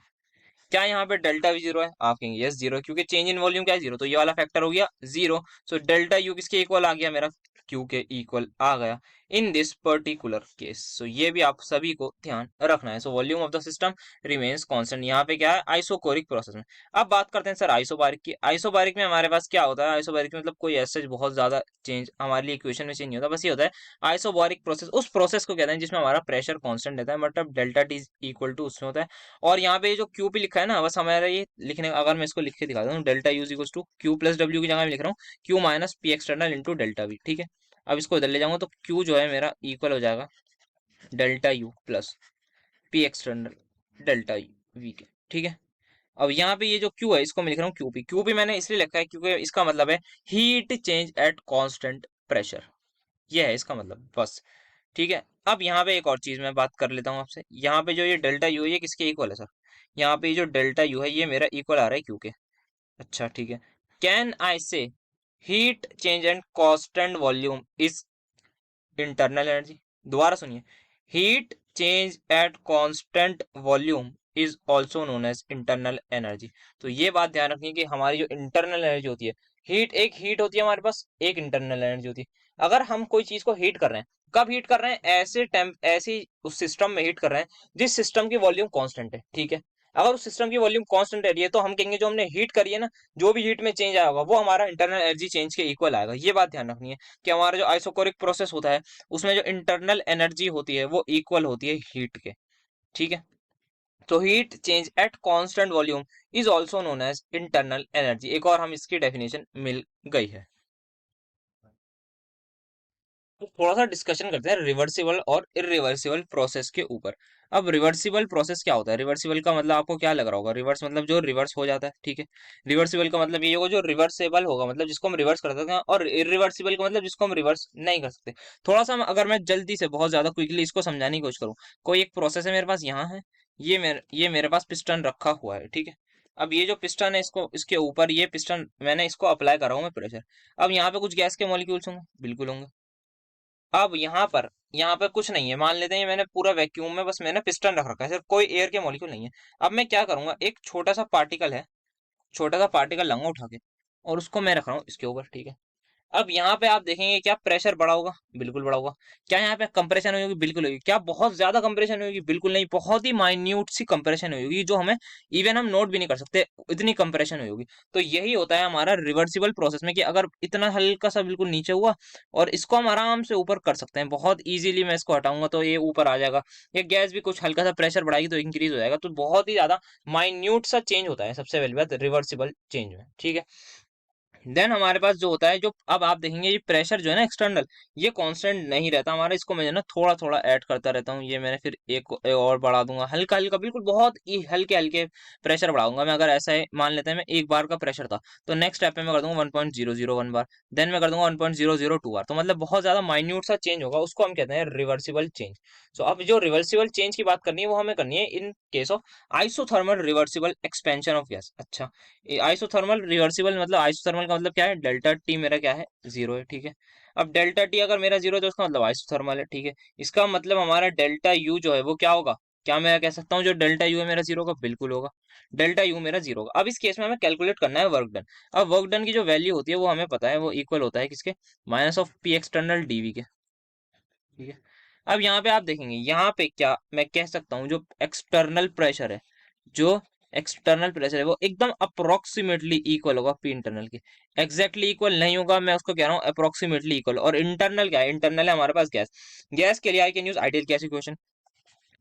क्या यहाँ पे डेल्टा वी 0 है, आप कहेंगे यस 0, क्योंकि चेंज इन वॉल्यूम क्या है 0, तो ये वाला फैक्टर हो गया 0। सो डेल्टा यू किसके इक्वल आ गया, मेरा क्यू के इक्वल आ गया इन दिस पर्टिकुलर केस। सो ये भी आप सभी को ध्यान रखना है। So volume of the system remains constant. यहाँ पे क्या है, आइसोकोरिक प्रोसेस में। अब बात करते हैं सर आइसोबारिक की। आइसोबारिक में हमारे पास क्या होता है, आइसोबारिक में मतलब कोई ऐसा बहुत ज्यादा चेंज हमारे लिए इक्वेशन में चेंज नहीं होता। बस ये होता है आइसोबारिक प्रोसेस उस प्रोसेस को कहते हैं जिसमें हमारा प्रेशर कांस्टेंट रहता है, मतलब डेल्टा टी इक्वल टू उसमें होता है। और यहाँ पे जो क्यू पी लिखा है ना, बस हमारा ये लिखने, अगर मैं इसको लिख के दिखाता हूँ, delta U's equal to Q plus W की जगह मैं लिख रहा हूँ Q minus P external into delta V. ठीक है, अब इसको इधर ले जाऊंगा तो क्यू जो है मेरा इक्वल हो जाएगा delta U plus P external delta we के। ठीक है, अब यहाँ पे ये जो क्यू है इसको मैं लिख रहा हूँ क्यू पी। क्यू पी मैंने इसलिए लिखा है क्योंकि इसका मतलब है heat change at constant pressure, ये है इसका मतलब, बस। ठीक है, अब यहाँ पे एक और चीज मैं बात कर लेता हूँ आपसे। यहाँ पे जो ये डेल्टा यू है ये किसके इक्वल है सर, यहाँ पे जो डेल्टा यू है ये मेरा इक्वल आ रहा है क्यू के। अच्छा ठीक है, can I say heat change and constant volume is internal energy. दोबारा सुनिए, heat change at constant volume is also known as internal energy. तो ये बात ध्यान रखनी है कि हमारी जो इंटरनल एनर्जी होती है, एक हीट होती है हमारे पास, एक इंटरनल एनर्जी होती है। अगर हम कोई चीज को हीट कर रहे हैं, कब हीट कर रहे हैं, ऐसे उस सिस्टम में हीट कर रहे हैं जिस सिस्टम की वॉल्यूम कांस्टेंट है। ठीक है, अगर उस सिस्टम की वॉल्यूम कांस्टेंट रही है तो हम कहेंगे जो हमने हीट करी है ना, जो भी हीट में चेंज आया होगा वो हमारा इंटरनल एनर्जी चेंज के इक्वल आएगा। ये बात ध्यान रखनी है कि हमारा जो आइसोकोरिक प्रोसेस होता है उसमें जो इंटरनल एनर्जी होती है वो इक्वल होती है हीट के। ठीक है, तो heat change at constant volume is also known as internal energy. एक और हम इसकी डेफिनेशन मिल गई है। तो थोड़ा सा डिस्कशन करते हैं रिवर्सिबल और इरिवर्सिबल प्रोसेस के ऊपर। अब रिवर्सिबल प्रोसेस क्या होता है, रिवर्सिबल का मतलब आपको क्या लग रहा होगा, रिवर्स मतलब जो रिवर्स हो जाता है। ठीक है, रिवर्सिबल का मतलब ये होगा जो रिवर्सेबल होगा, मतलब जिसको हम रिवर्स कर सकते हैं, और इरिवर्सिबल का मतलब जिसको हम रिवर्स नहीं कर सकते। थोड़ा सा अगर मैं जल्दी से बहुत ज्यादा क्विकली इसको समझाने की कोशिश करूँ, कोई एक प्रोसेस है मेरे पास यहाँ है, ये मेरे पास पिस्टन रखा हुआ है। ठीक है, अब ये जो पिस्टन है इसको, इसके ऊपर ये पिस्टन मैंने इसको अप्लाई करा हूँ मैं प्रेशर। अब यहाँ पे कुछ गैस के मॉलिक्यूल्स होंगे, बिल्कुल होंगे। अब यहाँ पर कुछ नहीं है, मान लेते हैं मैंने पूरा वैक्यूम में बस मैंने पिस्टन रख रखा है, सिर्फ कोई एयर के मॉलिक्यूल नहीं है। अब मैं क्या करूंगा, एक छोटा सा पार्टिकल है, छोटा सा पार्टिकल लूंगा उठा के और उसको मैं रख रहा हूँ इसके ऊपर, ठीक है। अब यहाँ पे आप देखेंगे क्या प्रेशर बढ़ा होगा, बिल्कुल बढ़ा होगा। क्या यहाँ पे कंप्रेशन हुई होगी, बिल्कुल होगी। क्या बहुत ज्यादा कंप्रेशन हुई होगी, बिल्कुल नहीं, बहुत ही माइन्यूट सी कंप्रेशन हुई होगी जो हमें इवन हम नोट भी नहीं कर सकते, इतनी कंप्रेशन हुई होगी। तो यही होता है हमारा रिवर्सिबल प्रोसेस में कि अगर इतना हल्का सा बिल्कुल नीचे हुआ और इसको हम आराम से ऊपर कर सकते हैं बहुत इजीली। मैं इसको हटाऊंगा तो ये ऊपर आ जाएगा। ये गैस भी कुछ हल्का सा प्रेशर बढ़ाएगी तो इंक्रीज हो जाएगा। तो बहुत ही ज्यादा माइन्यूट सा चेंज होता है सबसे पहली बात रिवर्सिबल चेंज में, ठीक है। देन हमारे पास जो होता है, जो अब आप देखेंगे ये प्रेशर जो है ना एक्सटर्नल, ये कांस्टेंट नहीं रहता हमारा। इसको मैं जो है ना थोड़ा थोड़ा ऐड करता रहता हूँ। ये मैंने फिर एक और बढ़ा दूंगा, हल्का हल्का, बिल्कुल बहुत ही हल्के हल्के प्रेशर बढ़ाऊंगा मैं। अगर ऐसा है मान लेते हैं मैं एक बार का प्रेशर था, तो नेक्स्ट स्टेप में मैं कर दूंगा 1.001 बार, देन मैं कर दूंगा 1.002 बार। तो मतलब बहुत ज्यादा माइन्यूट सा चेंज होगा, उसको हम कहते हैं रिवर्सिबल चेंज। सो अब जो रिवर्सिबल चेंज की बात करनी है वो हमें करनी है in case of isothermal reversible expansion of gas. अच्छा, आइसोथर्मल रिवर्सिबल मतलब आइसोथर्मल का मतलब क्या है, डेल्टा टी मेरा क्या है, जीरो है, ठीक है। अब डेल्टा टी अगर मेरा जीरो है तो उसका मतलब आइसोथर्मल है, ठीक है। इसका मतलब हमारा डेल्टा यू जो है वो क्या होगा, क्या मैं कह सकता हूँ जो डेल्टा यू है मेरा जीरो का, बिल्कुल होगा। डेल्टा यू मेरा जीरो होगा। अब इस केस में हमें कैलकुलेट करना है वर्क डन। अब वर्क डन की जो वैल्यू होती है वो हमें पता है, वो इक्वल होता है किसके, minus of P external dV के, ठीक है। अब यहाँ पे आप देखेंगे, यहाँ पे क्या मैं कह सकता हूँ, जो एक्सटर्नल प्रेशर है, जो एक्सटर्नल प्रेशर है वो एकदम अप्रोक्सीमेटली इक्वल होगा पी इंटरनल के। एग्जैक्टली इक्वल नहीं होगा, मैं उसको कह रहा हूँ अप्रोक्सीमेटली इक्वल। और इंटरनल क्या है, इंटरनल है हमारे पास गैस। गैस के लिए I can use ideal gas equation.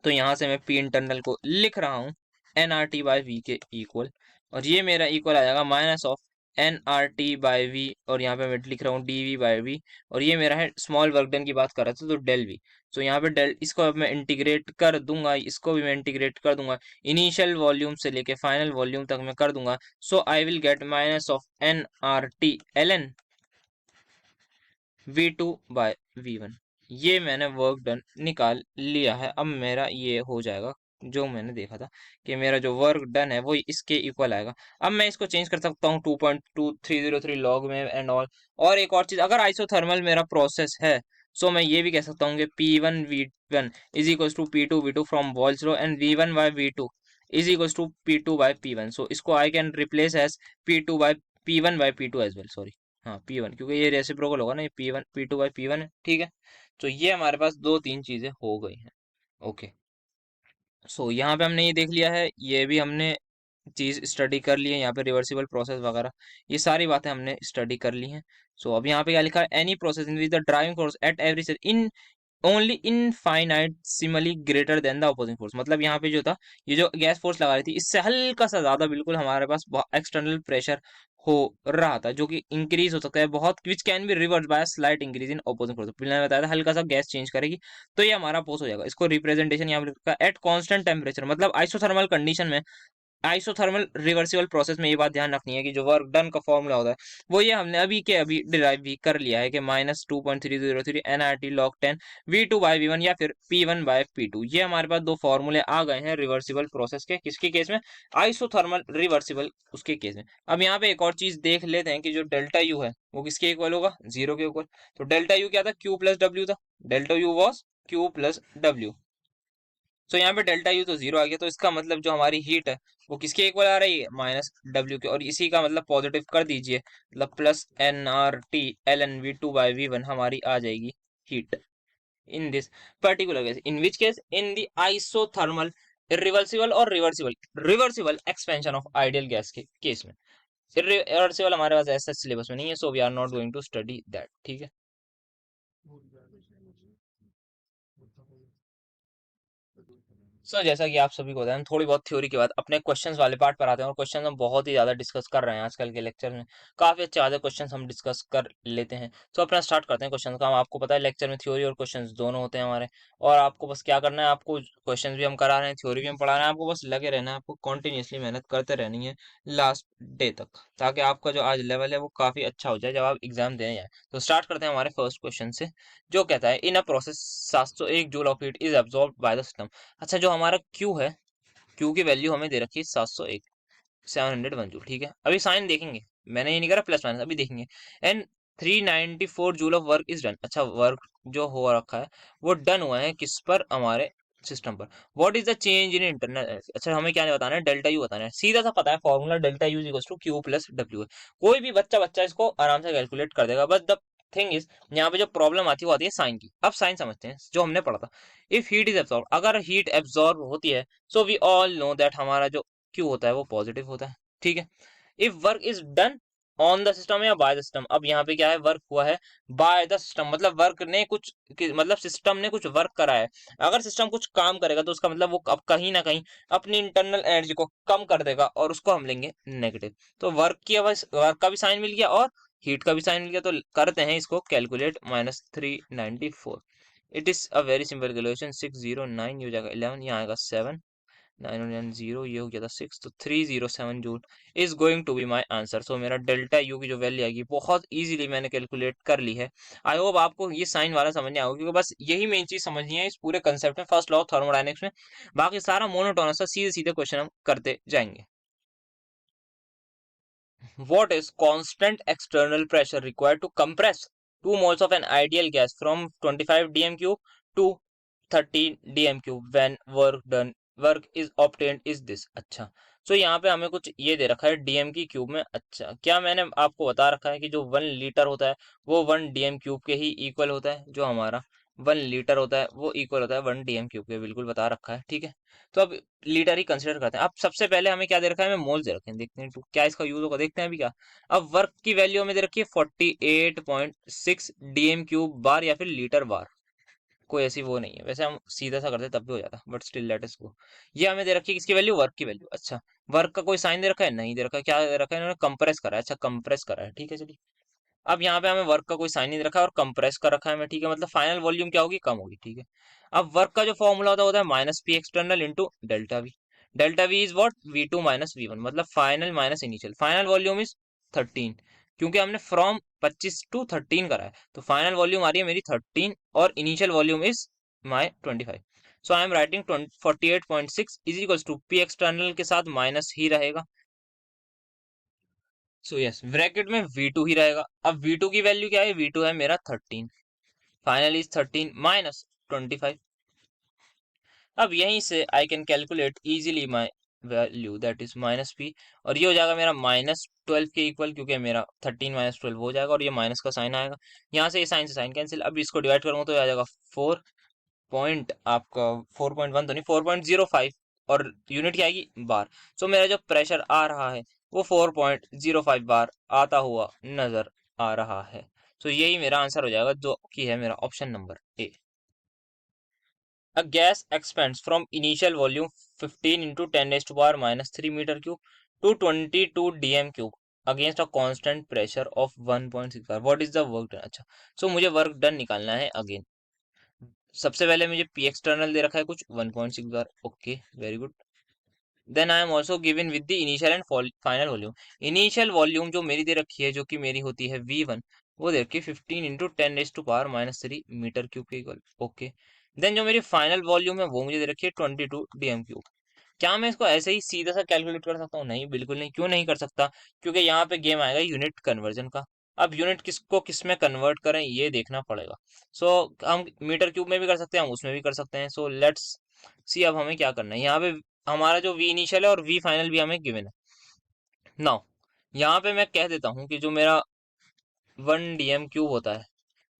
तो यहाँ से मैं पी इंटरनल को लिख रहा हूँ N R T by V के इक्वल, और ये मेरा इक्वल आ जाएगा minus of N R T by V, और यहाँ पे मैं लिख रहा हूँ डी वी बाई वी। और ये मेरा है स्मॉल वर्क डन की बात कर रहा था तो डेल वी। तो यहाँ पे डेल, इसको अब मैं इंटीग्रेट कर दूंगा, इसको भी मैं इंटीग्रेट कर दूंगा, इनिशियल वॉल्यूम से लेके फाइनल वॉल्यूम तक मैं कर दूंगा। So I will get minus of N R T L n V2/V1। ये मैंने वर्क डन निकाल लिया है। अब मेरा ये हो जाएगा, जो मैंने देखा था कि मेरा जो वर्क डन है वो इसके इक्वल आएगा। अब मैं इसको चेंज कर सकता हूँ 2.2303 लॉग में एंड ऑल। और एक और चीज, अगर आइसोथर्मल मेरा प्रोसेस है, सो मैं ये भी कह सकता हूँ कि P1V1 is equal to P2V2 from Boyle's law, and V1/V2 is equal to P2/P1। So इसको I can replace as P1/P2 as well, sorry. हाँ P1, क्योंकि ये रेसिप्रोकल होगा ना, ये P1 P2/P1 है, ठीक है। तो ये हमारे पास दो तीन चीजें हो गई हैं। ओके, सो यहाँ पे हमने ये देख लिया है, ये भी हमने चीज स्टडी कर ली है, यहाँ पे रिवर्सिबल प्रोसेस वगैरह ये सारी बातें हमने स्टडी कर ली हैं। सो अब यहाँ पे क्या लिखा है, any process in which the driving force at every set in only infinitesimally greater than the opposing force. मतलब यहाँ पे जो था, ये जो गैस फोर्स लगा रही थी इससे हल्का सा ज्यादा बिल्कुल हमारे पास एक्सटर्नल प्रेशर हो रहा था, जो कि इंक्रीज हो सकता है बहुत, which can be reverse by slight increase in opposing force. मैंने बताया था हल्का सा गैस चेंज करेगी तो ये हमारा अपोज हो जाएगा। इसको रिप्रेजेंटेशन यहाँ पे एट कांस्टेंट टेम्परेचर, मतलब आइसोथर्मल कंडीशन में, आइसोथर्मल रिवर्सिबल प्रोसेस में ये बात ध्यान रखनी है कि जो वर्क डन का फॉर्मूला होता है वो ये हमने अभी के अभी डिराइव भी कर लिया है कि -2.303 NRT log 10 V2/V1 या फिर P1/P2। ये हमारे पास दो फॉर्मूले आ गए हैं रिवर्सिबल प्रोसेस के, किसके केस में, आइसोथर्मल रिवर्सिबल उसके केस में। अब यहाँ पे एक और चीज देख लेते हैं कि जो डेल्टा यू है वो किसके इक्वल होगा, जीरो के इक्वल। तो डेल्टा यू क्या था, क्यू प्लस डब्ल्यू था। Delta U was Q plus W. तो यहाँ पे डेल्टा यू तो जीरो आ गया, तो इसका मतलब जो हमारी हीट है वो किसके इक्वल आ रही है, माइनस डब्ल्यू के। और इसी का मतलब पॉजिटिव कर दीजिए, मतलब प्लस NRT ln V2/V1 हमारी आ जाएगी heat in this particular case. In which case, in the isothermal reversible और reversible reversible expansion of ideal gas के केस में। रिवर्सिबल हमारे पास ऐसा सिलेबस में नहीं है, so we are not going to study that, ठीक है। जैसा कि आप सभी को पता है, हम थोड़ी बहुत थ्योरी के बाद अपने क्वेश्चंस वाले पार्ट पर आते हैं, और क्वेश्चन हम बहुत ही ज्यादा डिस्कस कर रहे हैं आजकल के लेक्चर में। काफी अच्छे आधे क्वेश्चंस हम डिस्कस कर लेते हैं। तो अपना स्टार्ट करते हैं क्वेश्चन का। आपको पता है लेक्चर में थ्योरी और क्वेश्चंस दोनों होते हैं हमारे, और आपको बस क्या करना है, आपको क्वेश्चन भी हम करा रहे हैं, थ्योरी भी हम पढ़ा रहे हैं, आपको बस लगे रहना है, आपको कंटिन्यूअसली मेहनत करते रहनी है लास्ट डे तक, ताकि आपका जो आज लेवल है वो काफी अच्छा हो जाए जब आप एग्जाम देने जाए। तो स्टार्ट करते हैं हमारे फर्स्ट क्वेश्चन से, जो कहता है in a process 701 joule of heat is absorbed by the system. अच्छा, जो हमारा क्यू है, क्यू की वैल्यू हमें दे रखी है 701, 701 जूल, ठीक है। अभी साइन देखेंगे, मैंने ये नहीं करा प्लस माइनस, अभी देखेंगे। And 394 joule of work is done. अच्छा, वर्क जो हो रखा है वो डन हुआ है किस पर, हमारे सिस्टम पर। What is the change in internal, अच्छा हमें क्या बताना है, डेल्टा यू बताना है। सीधा सा पता है formula, delta U is equals to Q plus W है। कोई भी बच्चा बच्चा इसको आराम से कैलकुलेट कर देगा। बस द थिंग इज, यहाँ पे जो प्रॉब्लम आती है वो आती है साइन की। अब साइन समझते हैं जो हमने पढ़ा था। इफ हीट इज एब्सॉर्ब, अगर हीट एब्सॉर्ब होती है, so we all know that हमारा जो क्यू होता है वो पॉजिटिव होता है। ठीक है। If work is done on the system या बाय द सिस्टम, अब यहाँ पे क्या है, वर्क हुआ है बाय द सिस्टम, मतलब वर्क ने कुछ मतलब सिस्टम ने कुछ वर्क करा है। अगर सिस्टम कुछ काम करेगा तो उसका मतलब वो अब कहीं ना कहीं अपनी इंटरनल एनर्जी को कम कर देगा, और उसको हम लेंगे नेगेटिव। तो वर्क का भी साइन मिल गया और हीट का भी साइन मिल गया। तो करते हैं इसको calculate, -394। It is a very simple calculation. 609, ये हो जाएगा 11, यहाँ आएगा 7, 9 ये हो गया था 6, तो 307 joule is going to be my answer. So मेरा डेल्टा यू की जो वैल्यू आएगी बहुत इजीली मैंने कैलकुलेट कर ली है। आई होप आपको ये साइन वाला समझ नहीं आएगा, क्योंकि बस यही मेन चीज समझनी है इस पूरे कंसेप्ट में, फर्स्ट लॉ ऑफ थर्मोडायनेमिक्स में। बाकी सारा मोनोटोनस, सीधे सीधे क्वेश्चन हम करते जाएंगे। What is constant external pressure required to compress 2 moles of an ideal gas from 25 dm cube to 13 dm cube when work is obtained is this। अच्छा, तो यहाँ पे हमें कुछ ये दे रखा है डीएम की क्यूब में। अच्छा, क्या मैंने आपको बता रखा है कि जो 1 लीटर होता है वो 1 डीएम क्यूब के ही इक्वल होता है। जो हमारा 1 लीटर होता है वो इक्वल होता है 1 डीएम क्यूब के, बिल्कुल बता रखा है। ठीक है। तो अब लीटर ही कंसिडर करते हैं। अब सबसे पहले हमें क्या दे रखा है, हमें मोल्स दे रखे हैं। देखते हैं तो क्या इसका यूज होगा, देखते हैं अभी क्या। अब वर्क की वैल्यू हमें दे रखी है 48.6 डीएम क्यूब बार या फिर लीटर बार। कोई ऐसी वो नहीं है, वैसे हम सीधा सा करते तब भी हो जाता, बट स्टिल लेट अस गो। ये हमें दे रखी है किसकी वैल्यू, वर्क की वैल्यू। अच्छा, वर्क का कोई साइन दे रखा है, नहीं दे रखा है। क्या दे रखा है, इन्होंने कंप्रेस करा है। अच्छा, कंप्रेस करा है, ठीक है चलिए। अब यहाँ पे हमें वर्क का कोई साइन नहीं रखा है और कंप्रेस कर रखा है हमें, ठीक है। मतलब फाइनल वॉल्यूम क्या होगी, कम होगी, ठीक है। अब वर्क का जो फॉर्मूला होता है -P external into delta we. Delta we is what, V2 minus V1, मतलब final minus initial. Final volume is 13, क्योंकि हमने फ्रॉम 25 टू 13 करा है, तो फाइनल वॉल्यूम आ रही है मेरी 13 और initial volume is my 25। So I am writing 48.6 is equals to P external के साथ माइनस ही रहेगा। सो यस, ब्रैकेट में V2 ही रहेगा। अब V2 की वैल्यू क्या है, V2 है मेरा 13, फाइनल इज 13 माइनस 25। अब यहीं से I can calculate easily my value that is -P, और ये हो जाएगा मेरा -12 के इक्वल, क्योंकि मेरा 13 माइनस 12 हो जाएगा और ये माइनस का साइन आएगा। यहाँ से ये साइन से साइन कैंसिल। अब इसको डिवाइड करूंगा तो आ जाएगा 4 पॉइंट आपका 4.1 तो नहीं, 4.05, और यूनिट क्या आएगी, बार। सो मेरा जो प्रेशर आ रहा है वो 4.05 बार आता हुआ नजर आ रहा है। सो यही मेरा आंसर हो जाएगा, जो कि है मेरा option number A. A gas expands from initial volume 15 into 10 raised to power -3 meter cube to 22 dm cube against a constant pressure of 1.6 bar. What is the work done? अच्छा, सो मुझे वर्क डन निकालना है अगेन। सबसे पहले मुझे पी एक्सटर्नल दे रखा है कुछ 1.6 bar. Okay, very good. Then I am also given with the initial and final volume. Initial volume जो मेरी दे रखी है, जो कि मेरी होती है V1, वो दे रखी है 15 into 10 raised to power -3 metre cube के इक्वल। ओके। देन जो मेरी फाइनल वॉल्यूम है वो मुझे दे रखी है 22 डीएम क्यूब। क्या मैं इसको ऐसे ही सीधा सा कैलकुलेट कर सकता हूँ, नहीं बिल्कुल नहीं। क्यों नहीं कर सकता, क्योंकि यहाँ पे गेम आएगा यूनिट कन्वर्जन का। अब यूनिट किसको किस में कन्वर्ट करें ये देखना पड़ेगा। सो हम मीटर क्यूब में भी कर सकते हैं, हम उसमें भी कर सकते हैं। सो लेट्स सी अब हमें क्या करना है। यहाँ पे हमारा जो वी इनिशियल है और वी फाइनल भी हमें गिवन है। नाउ यहाँ पे मैं कह देता हूँ कि जो मेरा 1 डीएम क्यूब होता है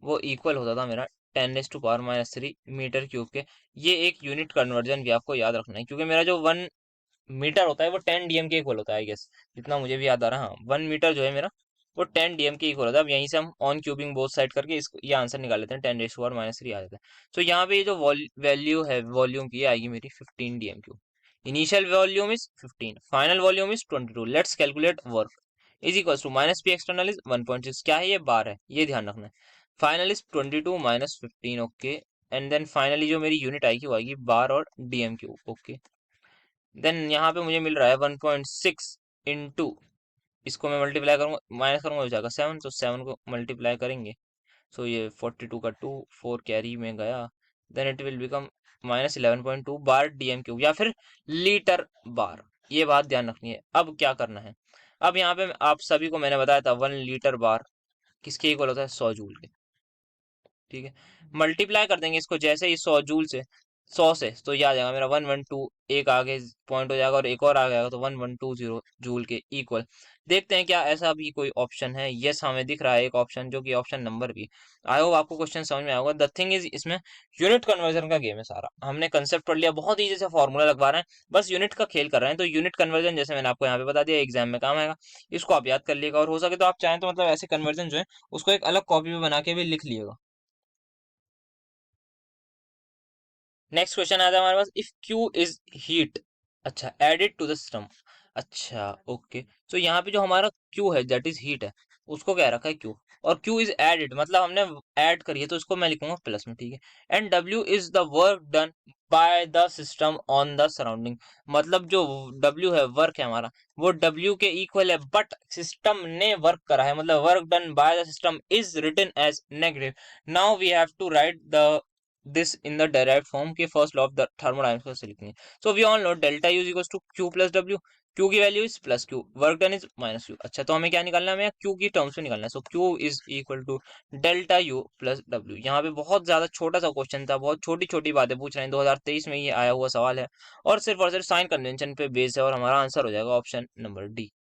वो इक्वल होता था मेरा 10 raised to power -3 metre cube के। ये एक यूनिट कन्वर्जन भी आपको याद रखना है, क्योंकि मेरा जो 1 मीटर होता है वो 10 डीएम के इक्वल होता है, आई गेस, जितना मुझे भी याद आ रहा है। हाँ, 1 मीटर जो है मेरा वो 10 डीएम के इक्वल होता है। अब यहीं से हम ऑन क्यूबिंग बोथ साइड करके इसको ये आंसर निकाल लेते हैं, 10 raised to power -3 आ जाता है। तो यहाँ पे ये जो वैल्यू है वॉल्यूम की, ये आएगी मेरी 15 dm cube. Initial volume is 15, final volume is 22। Let's calculate work. Is equal to -P external is 1.6, क्या है, ये बार है, ये ध्यान रखना है। Final is 22 minus 15। Okay. And then finally जो मेरी यूनिट आएगी वो आएगी बार और डीएम क्यूब। ओके। देन यहाँ पे मुझे मिल रहा है 1.6 इंटू, इसको मैं मल्टीप्लाई करूंगा, माइनस करूंगा, हो जाएगा 7, तो 7 को मल्टीप्लाई करेंगे। सो ये 42 का 2, 4 कैरी में गया। Then it will become -11.2 bar dm cube या फिर लीटर बार। ये बात ध्यान रखनी है। अब क्या करना है, अब यहाँ पे आप सभी को मैंने बताया था 1 लीटर बार किसके इक्वल होता है, 100 जूल के। ठीक है, मल्टीप्लाई कर देंगे इसको जैसे ही 100 जूल से, 100 से, तो ये आ जाएगा मेरा 112, एक आगे पॉइंट हो जाएगा और एक और आ जाएगा, तो 1120 जूल के इक्वल। देखते हैं क्या ऐसा भी कोई ऑप्शन है। यस, हमें दिख रहा है एक ऑप्शन, जो कि ऑप्शन नंबर भी। आई होप आपको क्वेश्चन समझ में आएगा। द थिंग इज, इसमें यूनिट कन्वर्जन का गेम है सारा। हमने कंसेप्ट पढ़ लिया, बहुत ईजी से फॉर्मूला लगवा रहे हैं, बस यूनिट का खेल कर रहे हैं। तो यूनिट कन्वर्जन जैसे मैंने आपको यहाँ पे बता दिया, एग्जाम में काम आएगा, इसको आप याद कर लिएगा। और हो सके तो आप चाहें तो मतलब ऐसे कन्वर्जन जो है उसको एक अलग कॉपी में बना के भी लिख लिएगा। नेक्स्ट क्वेश्चन आता है हमारे पास, इफ क्यू इज हीट, अच्छा, एडेड टू द सिस्टम। अच्छा, ओके, तो यहाँ पे जो हमारा क्यू है दैट इज हीट है, उसको क्या रखा है क्यू, और क्यू इज एडेड मतलब हमने ऐड करी है, तो इसको मैं लिखूंगा प्लस में। ठीक है, and W is the work done by the system on the surrounding, मतलब जो डब्ल्यू है वर्क है हमारा, वो डब्ल्यू के इक्वल है, बट सिस्टम ने वर्क करा है, मतलब work done by the system is written as negative. Now we have to write the this in the derived form के first law of the thermodynamics से लिखनी है। So we all know delta U is equals to Q plus W। Q की value is plus Q, work done is minus Q। अच्छा, तो हमें क्या निकालना है, हमें Q की टर्म्स में निकालना है। So Q is equal to delta U plus W। यहाँ पे बहुत ज्यादा छोटा सा क्वेश्चन था, बहुत छोटी छोटी बातें पूछ रहे हैं, 2023 में ये आया हुआ सवाल है, और सिर्फ साइन कन्वेंशन पे बेस्ड है, और हमारा आंसर हो जाएगा option number D.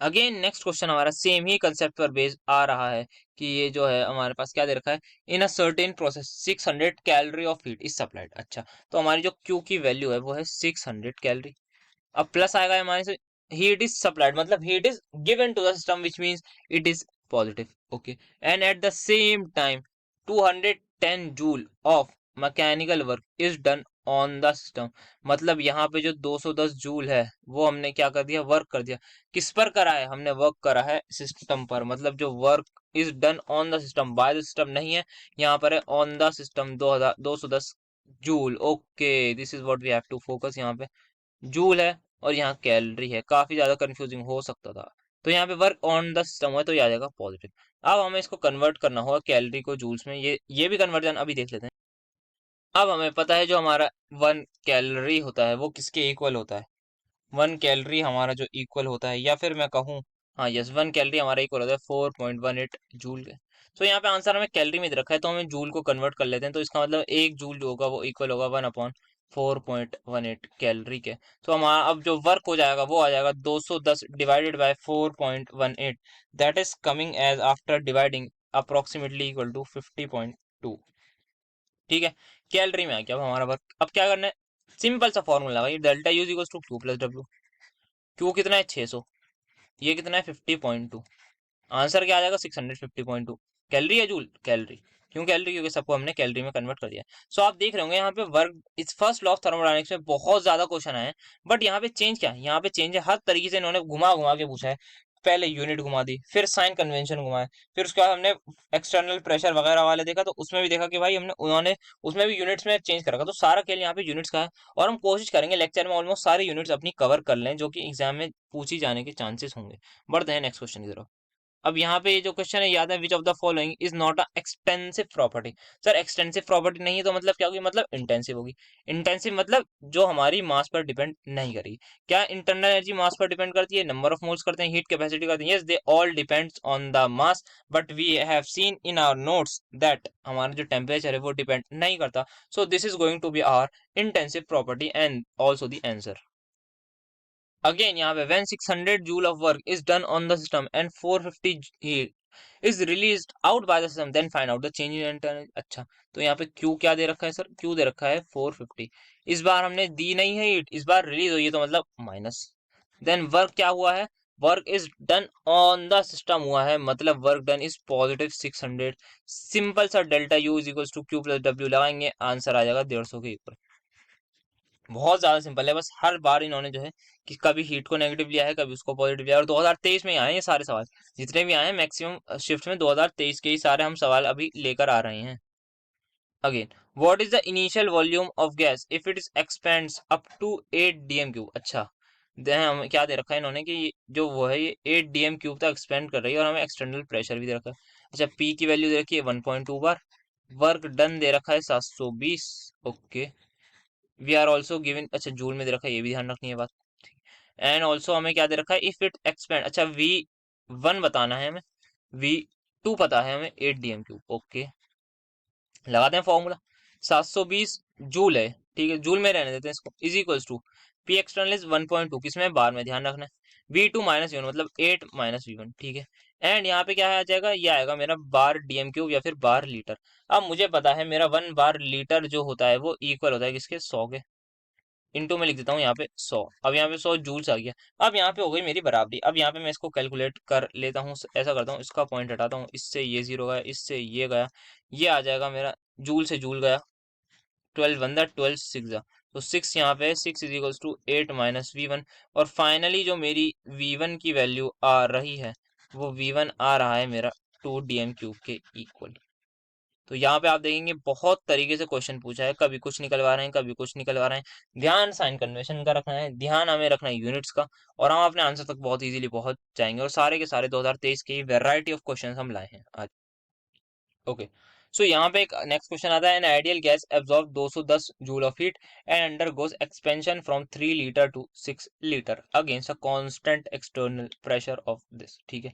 Again next question हमारा सेम ही कंसेप्ट पर बेस आ रहा है, कि ये जो है हमारे पास क्या दे रखा है, in a certain process 600 calorie of heat is supplied. अच्छा, तो हमारी जो क्यू की वैल्यू है वो है 600 कैलोरी। अब प्लस आएगा हमारे से, हीट इज सप्लाइड मतलब heat is given to the system which means it is positive. Okay, and at the same time 210 joule of mechanical work is done on the system, मतलब यहाँ पे जो 210 जूल है वो हमने क्या कर दिया, वर्क कर दिया। किस पर करा है, हमने वर्क करा है सिस्टम पर, मतलब जो work is done on the system, by the system नहीं है, यहाँ पर है on the system 210 joule. Okay, this is what we have to focus. यहाँ पे जूल है और यहाँ कैलोरी है, काफी ज्यादा कंफ्यूजिंग हो सकता था। तो यहाँ पे वर्क ऑन द सिस्टम है, तो ये आ जाएगा पॉजिटिव। अब हमें इसको कन्वर्ट करना होगा कैलोरी को जूल्स में, ये भी कन्वर्जन अभी देख लेते हैं। अब हमें पता है जो हमारा 1 कैलोरी होता है वो किसके इक्वल होता है, 1 कैलोरी हमारा जो इक्वल होता है, या फिर मैं कहूँ, हाँ यस, 1 कैलोरी हमारा इक्वल होता है 4.18 जूल के। तो यहाँ पे आंसर हमें कैलोरी में दे रखा है, तो हमें जूल को कन्वर्ट कर लेते हैं। तो इसका मतलब एक जूल जो होगा वो इक्वल होगा 1/4.18 कैलोरी के। तो हमारा अब जो वर्क हो जाएगा वो आ जाएगा 210 divided by 4.18, that is coming as after dividing approximately equal to 50.2। ठीक है, कैलोरी में आ गया अब हमारा वर्क। अब क्या करना है, सिंपल सा फॉर्मूला भाई, delta U's equal to Q plus W. Q कितना है 600, ये कितना है 50.2, आंसर क्या आ जाएगा 650.2। कैलोरी है जूल, कैलोरी। क्यों कैलोरी, क्योंकि सबको हमने कैलोरी में कन्वर्ट कर दिया। सो आप देख रहे होंगे यहाँ पे वर्क, इस फर्स्ट लॉ ऑफ थर्मोडायनेमिक्स में बहुत ज्यादा क्वेश्चन आए हैं, बट यहाँ पे चेंज क्या है, यहाँ पे चेंज है हर तरीके से इन्होंने घुमा घुमा के पूछा है। पहले यूनिट घुमा दी, फिर साइन कन्वेंशन घुमाए, फिर उसके बाद हमने एक्सटर्नल प्रेशर वगैरह वाले देखा, तो उसमें भी देखा कि भाई हमने उन्होंने उसमें भी यूनिट्स में चेंज कर रखा। तो सारा खेल यहाँ पे यूनिट्स का है, और हम कोशिश करेंगे लेक्चर में ऑलमोस्ट सारे यूनिट्स अपनी कवर कर लें, जो कि एग्जाम में पूछी जाने के चांसेस होंगे। बढ़ते हैं नेक्स्ट क्वेश्चन की तरफ। अब यहाँ पे ये जो क्वेश्चन है, याद है, विच of the following is not a extensive property. Sir extensive property नहीं है तो मतलब क्या होगी, मतलब इंटेंसिव होगी। इंटेंसिव मतलब जो हमारी मास पर डिपेंड नहीं करेगी। क्या इंटरनल एनर्जी मास पर डिपेंड करती है, नंबर ऑफ मोल्स करते हैं, हीट कैपेसिटी करते हैं, yes they all depends on the mass, but we have seen in our notes that हमारा जो टेम्परेचर है वो डिपेंड नहीं करता। So this is going to be our intensive property and also the answer. Again, यहाँ पे when 600 joule of work is done on the system and 450 heat is released out by the system, then find out the change in internal। अच्छा, तो यहाँ पे Q क्या दे रखा है सर, Q दे रखा है 450। इस बार हमने दी नहीं है हीट, इस बार रिलीज हुई है, तो मतलब माइनस। देन वर्क क्या हुआ है, work is done on the system हुआ है, मतलब work done is positive 600। Simple सा delta U is equal to Q plus W लगाएंगे, आंसर आ जाएगा 150 के ऊपर। बहुत ज्यादा सिंपल है, बस हर बार इन्होंने जो है कि कभी हीट को नेगेटिव लिया है, कभी उसको पॉजिटिव लिया है, और 2023 में ही आए हैं ये सारे सवाल। जितने भी आए हैं मैक्सिमम शिफ्ट में 2023 के ही सारे हम सवाल अभी लेकर आ रहे हैं। Again, what is the initial volume of gas if it is expands up to 8 dm cube. अच्छा, हमें क्या दे रखा है इन्होंने कि जो वो है ये 8 डीएम क्यूब तक एक्सपेंड कर रही है, और हमें एक्सटर्नल प्रेशर भी दे रखा है। अच्छा, पी की वैल्यू दे रखी है 1.2 बार, वर्क डन दे रखा है 720। Okay, we are also given, अच्छा जूल में दे रखा है, ये भी ध्यान रखनी है बात। एंड ऑल्सो हमें क्या दे रखा है, इफ इट एक्सपेंड, अच्छा वी वन बताना है हमें, वी टू पता है हमें 8 DM क्यूब। ओके, लगाते हैं फॉर्मूला। 720 जूल है, ठीक है, जूल में रहने देते हैं इसको, is equals to P external is 1.2, किसमें, बार में, ध्यान रखना है। V2 माइनस V1 मतलब 8 माइनस V1, ठीक है। एंड यहाँ पे क्या आ जाएगा, ये आएगा मेरा बार DM क्यूब या फिर बार लीटर। अब मुझे पता है मेरा 1 बार लीटर जो होता है वो इक्वल होता है किसके, 100 के। इनटू में लिख देता हूँ यहाँ पे 100। अब यहाँ पे 100 जूल्स आ गया। अब यहाँ पे हो गई मेरी बराबरी। अब यहाँ पे मैं इसको कैलकुलेट कर लेता हूँ, ऐसा करता हूँ, इसका पॉइंट हटाता हूँ, इससे ये जीरो गया, इससे ये गया, ये आ जाएगा मेरा, जूल से जूल गया, 12 बंदा 12 सिक्स जा, तो 6 यहाँ पे 6 is equals to 8 minus V1। और फाइनली जो मेरी V1 की वैल्यू आ रही है वो V1 आ रहा है मेरा 2 DM क्यूब के इक्वल। तो यहाँ पे आप देखेंगे बहुत तरीके से क्वेश्चन पूछा है, कभी कुछ निकलवा रहे हैं, कभी कुछ निकलवा रहे हैं। ध्यान साइन कन्वेंशन का रखना है, ध्यान हमें रखना है यूनिट्स का, और हम अपने आंसर तक बहुत इजीली पहुंच जाएंगे। और सारे के सारे 2023 की वैरायटी ऑफ क्वेश्चन हम लाए हैं आज। ओके, सो यहाँ पे एक नेक्स्ट क्वेश्चन आता है, an ideal gas absorb 210 joule of heat and undergoes expansion from 3 litre to 6 litre against a constant external pressure of this, ठीक है।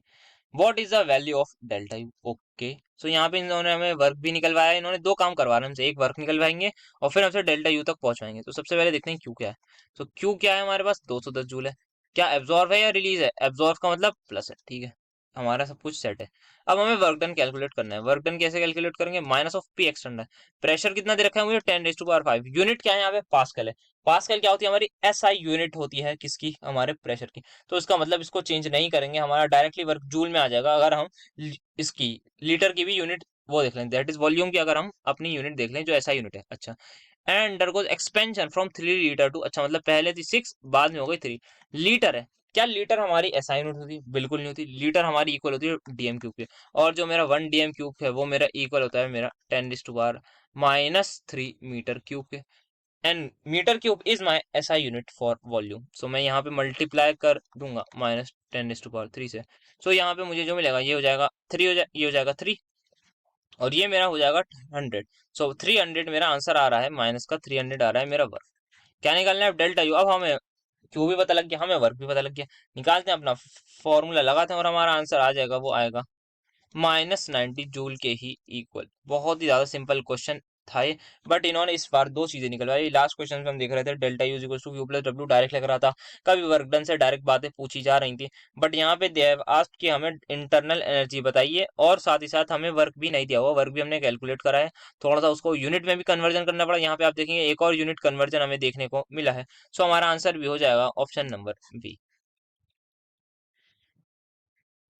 What is the value of delta U. Okay, so यहाँ पे इन्होंने हमें वर्क भी निकलवाया है, इन्होंने दो काम करवा रहे हैं हमसे, एक वर्क निकलवाएंगे और फिर हमसे डेल्टा यू तक पहुंचवाएंगे। तो सबसे पहले देखते हैं क्यू क्या है। तो क्यू क्या है, हमारे पास 210 जूल है। क्या एब्जॉर्ब है या रिलीज है, एब्जॉर्ब का मतलब प्लस है, ठीक है, हमारा सब कुछ सेट है। अब हमें वर्क डन कैलकुलेट करना है। वर्क डन कैसे कैलकुलेट करेंगे, माइनस ऑफ पी एक्सटर्नल है। प्रेशर कितना दे रखा है मुझे, 10⁵ यूनिट क्या है यहाँ पे, पास्कल है। पास्कल क्या होती है हमारी, SI यूनिट होती है किसकी, हमारे प्रेशर की। तो इसका मतलब इसको चेंज नहीं करेंगे, हमारा डायरेक्टली वर्क जूल में आ जाएगा। अगर हम इसकी लीटर की भी यूनिट वो देख लें, दैट इज वॉल्यूम की, अगर हम अपनी यूनिट देख लें जो SI यूनिट है। अच्छा, and undergoes expansion from 3 litre to, अच्छा मतलब पहले थी 6 बाद में हो गई 3 लीटर है। क्या लीटर हमारी SI यूनिट होती है, बिल्कुल नहीं होती। लीटर हमारी इक्वल होती है DM क्यूब के, और जो मेरा 1 DM क्यूब है वो मेरा इक्वल होता है मेरा 10⁻³ मीटर क्यूब के। And metre cube is my SI unit for volume. So मैं यहाँ पे मल्टीप्लाई कर दूंगा -10⁻³ से। सो यहाँ पे मुझे जो मिलेगा ये हो जाएगा 3, ये हो जाएगा 3, और ये मेरा हो जाएगा 100। सो 300 मेरा आंसर आ रहा है, माइनस का 300 आ रहा है मेरा वर्क। क्या निकालना है, डेल्टा यू। अब हमें क्यू भी पता लग गया, हमें वर्क भी पता लग गया, निकालते हैं अपना फॉर्मूला लगाते हैं और हमारा आंसर आ जाएगा, वो आएगा -90 जूल के ही इक्वल। बहुत ही ज्यादा सिंपल क्वेश्चन था ये, बट इन्होंने इस बार दो चीजें निकलवाई। लास्ट क्वेश्चन में हम देख रहे थे delta U equal to Q plus W direct लग रहा था, कभी वर्क डन से डायरेक्ट बातें पूछी जा रही थी। बट यहाँ पे दे आस्क्ड कि हमें इंटरनल एनर्जी बताइए, और साथ ही साथ हमें वर्क भी नहीं दिया हुआ, वर्क भी हमने कैलकुलेट करा है। थोड़ा सा उसको यूनिट में भी कन्वर्जन करना पड़ा, यहाँ पे आप देखेंगे एक और यूनिट कन्वर्जन हमें देखने को मिला है। सो हमारा आंसर भी हो जाएगा option number B.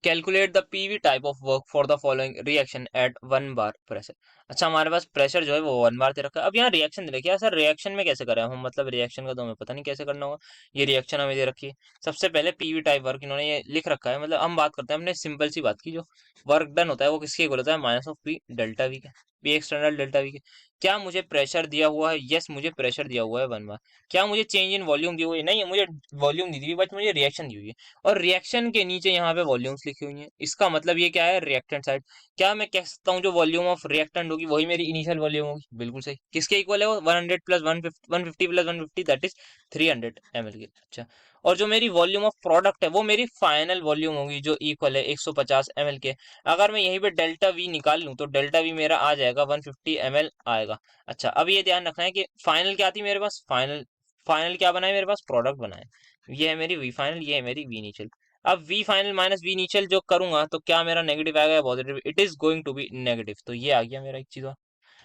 Calculate the PV type of work for the following reaction at 1 bar pressure. अच्छा, हमारे पास प्रेशर जो है वो 1 बार दे रखा है। अब यहाँ रिएक्शन दे रखी है, सर रिएक्शन में कैसे करें हम, मतलब रिएक्शन का तो हमें पता नहीं कैसे करना होगा। ये रिएक्शन हमें दे रखी है। सबसे पहले पीवी टाइप वर्क इन्होंने ये लिख रखा है, मतलब हम बात करते हैं, हमने सिंपल सी बात की, जो वर्क डन होता है वो किसके इक्वल होता है, minus of P delta we के, पी एक्सटर्नल डेल्टा वी के। क्या मुझे प्रेशर दिया हुआ है, यस मुझे प्रेशर दिया हुआ है 1 बार। क्या मुझे चेंज इन वॉल्यूम दी हुई है, नहीं मुझे वॉल्यूम नहीं दी हुई, बट मुझे रिएक्शन दी हुई है। और रिएक्शन के नीचे यहाँ पे वॉल्यूम्स लिखी हुई हैं, इसका मतलब ये क्या है, रिएक्टेंट साइड। क्या मैं कह सकता हूँ जो वॉल्यूम ऑफ रिएक्टेंट होगी वही मेरी इनिशियल वॉल्यूम होगी, बिल्कुल सही। किसके इक्वल है वो, 100 plus 150, 150 plus 150 that is 300 ml के। अच्छा, और जो मेरी वॉल्यूम ऑफ प्रोडक्ट है वो मेरी फाइनल वॉल्यूम होगी, जो इक्वल है 150 ml के। अगर मैं यहीं पे डेल्टा वी निकाल लूँ तो डेल्टा वी मेरा आ जाएगा 150 ml आएगा। अच्छा, अब ये ध्यान रखना है कि फाइनल क्या थी मेरे पास, फाइनल फाइनल क्या बना है मेरे पास, प्रोडक्ट बना है। ये है मेरी वी फाइनल, ये है मेरी वी इनिशियल। अब V final minus V initial जो करूंगा तो क्या मेरा नेगेटिव आएगा या positive, it is going to be negative. तो ये आ गया मेरा एक चीज और।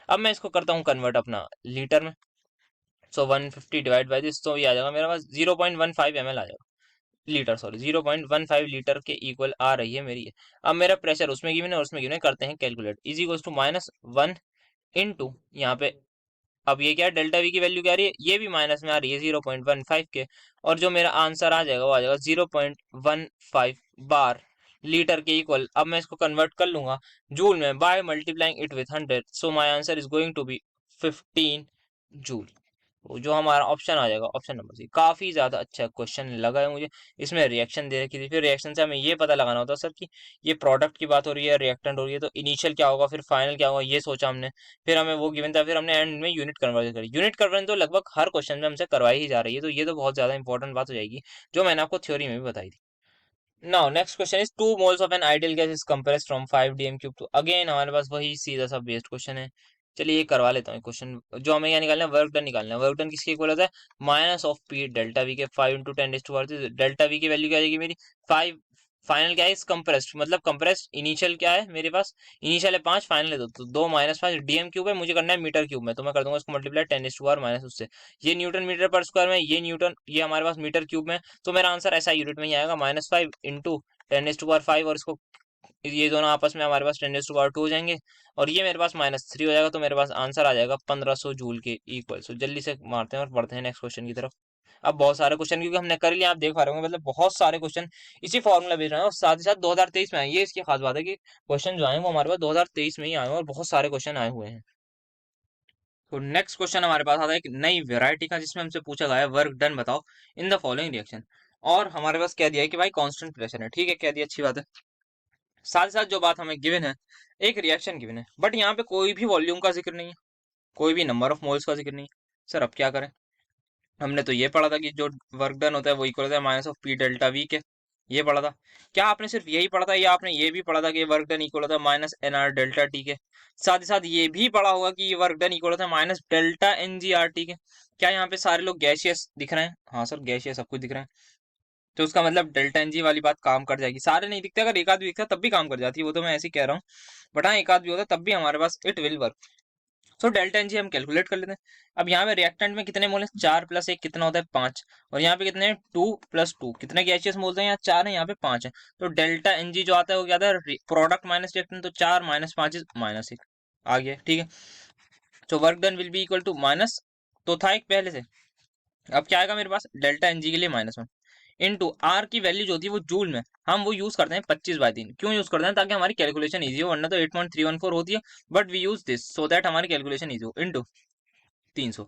अब मैं इसको करता हूँ कन्वर्ट अपना लीटर में। सो 150 डिवाइड बाई दिस, तो ये आ जाएगा मेरे पास 0.15 ml आ जाएगा, लीटर सॉरी, 0.15 लीटर के इक्वल आ रही है मेरी ये। अब मेरा प्रेशर उसमें गिवन है और उसमें गिवन है, करते हैं calculate. Is equal to -1 into यहाँ पे, अब ये क्या है, डेल्टा वी की वैल्यू क्या आ रही है, ये भी माइनस में आ रही है 0.15 के। और जो मेरा आंसर आ जाएगा वो आ जाएगा 0.15 लीटर के इक्वल। अब मैं इसको कन्वर्ट कर लूंगा जूल में by multiplying it with 100। So my answer is going to be 15 joule. वो जो हमारा ऑप्शन आ जाएगा, ऑप्शन नंबर सी। काफी ज्यादा अच्छा क्वेश्चन लगा है मुझे। इसमें रिएक्शन दे रखी थी, फिर रिएक्शन से हमें ये पता लगाना होता सर कि ये प्रोडक्ट की बात हो रही है, रिएक्टेंट हो रही है, तो इनिशियल क्या होगा फिर फाइनल क्या होगा, ये सोचा हमने। फिर हमें वो गिवन था, फिर हमने एंड में यूनिट कन्वर्जन करी। यूनिट कन्वर्जन तो लगभग हर क्वेश्चन में हमसे करवाई ही जा रही है, तो ये तो बहुत ज्यादा इंपॉर्टेंट बात हो जाएगी, जो मैंने आपको थ्योरी में भी बताई थी। Now next question is 2 moles of an ideal gas is compressed from 5 dm³ to, again हमारे पास वही सीधा सा बेस्ड क्वेश्चन है। चलिए ये करवा लेता हूँ क्वेश्चन। जो हमें क्या निकालना है, वर्क डन निकालना है। वर्क डन किसके इक्वल होता है, minus of P delta we के 5 × 10⁻⁴। डेल्टा वी की वैल्यू क्या आ जाएगी मेरी 5। फाइनल क्या है इस कंप्रेस्ड, मतलब कंप्रेस्ड इनिशियल क्या है मेरे पास, इनिशियल है 5, फाइनल है 2, तो 2 - 5 DM³ है, मुझे करना है मीटर क्यूब में, तो मैं कर दूंगा इसको मल्टीप्लाई 10⁻⁴ माइनस उससे। ये न्यूटन मीटर पर स्क्वायर में, ये न्यूटन, ये हमारे पास मीटर क्यूब में, तो मेरा आंसर ऐसा यूनिट में ही आएगा -5 × 10⁻⁵ और इसको ये दोनों आपस में हमारे पास 10⁻² हो जाएंगे, और ये मेरे पास -3 हो जाएगा, तो मेरे पास आंसर आ जाएगा 1500 जूल के इक्वल। सो जल्दी से मारते हैं और बढ़ते हैं नेक्स्ट क्वेश्चन की तरफ। अब बहुत सारे क्वेश्चन क्योंकि हमने कर लिया, आप देख पा रहे होंगे, मतलब बहुत सारे क्वेश्चन इसी फॉर्मूला बेस्ड हैं, और साथ ही साथ 2023 में आए। ये इसकी खास बात है कि क्वेश्चन जो आए वो हमारे पास 2023 में ही आए हैं, और बहुत सारे क्वेश्चन आए हुए हैं। तो नेक्स्ट क्वेश्चन हमारे पास आता है एक नई वेरायटी का, जिसमें हमसे पूछा गया है वर्क डन बताओ इन द फॉलोइंग रिएक्शन। और हमारे पास कह दिया है कि भाई कांस्टेंट प्रेशर है, ठीक है, कह दिया, अच्छी बात है। साथ ही साथ जो बात हमें गिवन है, एक रिएक्शन गिवन है, बट यहाँ पे कोई भी वॉल्यूम का जिक्र नहीं है, कोई भी नंबर ऑफ मोल्स का जिक्र नहीं है। सर अब क्या करें, हमने तो ये पढ़ा था कि जो वर्क डन होता है वो इक्वल होता है minus of P delta we के, ये पढ़ा था। क्या आपने सिर्फ यही पढ़ा था, या आपने ये भी पढ़ा था कि वर्क डन इक्वल होता है minus N R delta T के? साथ ही साथ ये भी पढ़ा होगा कि ये वर्क डन इक्वल होता है minus delta N G R T के। क्या यहाँ पे सारे लोग गैसियस दिख रहे हैं? हाँ सर गैसियस सब कुछ दिख रहा है, तो उसका मतलब डेल्टा एन जी वाली बात काम कर जाएगी। सारे नहीं दिखते, अगर एक आध भी दिखता तब भी काम कर जाती है, वो तो मैं ऐसे ही कह रहा हूँ, बट हाँ एक आध भी होता तब भी हमारे पास it will work. So delta N g हम कैलकुलेट कर लेते हैं। अब यहाँ पे रिएक्टेंट में कितने मोल है, 4 + 1 कितना होता है 5, और यहाँ पे कितने हैं 2 + 2, कितने गैसियस मोल्स हैं, यहाँ 4 है यहाँ पे 5 है। तो डेल्टा एन जी जो आता है वो क्या आता है, प्रोडक्ट माइनस रिएक्टेंट, तो 4 - 5 इज -1 आ गया, ठीक है। तो work done will be equal to minus, तो था एक पहले से, अब क्या आएगा मेरे पास डेल्टा एन जी के लिए -1 इंटू आर की वैल्यू जो होती है वो जूल में, हम वो यूज करते हैं 25/3। क्यों यूज करते हैं, ताकि हमारी कैलकुलेशन इजी हो, वरना तो 8.314 होती है, but we use this so that हमारी कैलकुलेशन इजी हो। इंटू 300,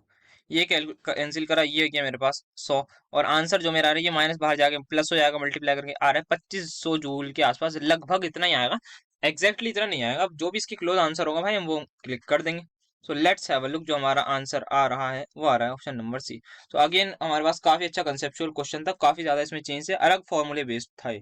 ये कैंसिल करा, ये गया मेरे पास 100, और आंसर जो मेरा आ रहा है ये माइनस बाहर जाके प्लस हो जाएगा, मल्टीप्लाई करके आ रहा है 2500 जूल के आसपास, लगभग इतना ही आएगा। एग्जैक्टली इतना नहीं आएगा, अब जो भी इसकी क्लोज आंसर होगा भाई हम वो क्लिक कर देंगे। So let's have a look, जो हमारा आंसर आ रहा है वो आ रहा है ऑप्शन नंबर सी। तो अगेन हमारे पास काफी अच्छा कंसेप्चुअल क्वेश्चन था, काफी ज्यादा इसमें चेंज है, अलग फॉर्मूले बेस्ड था ये।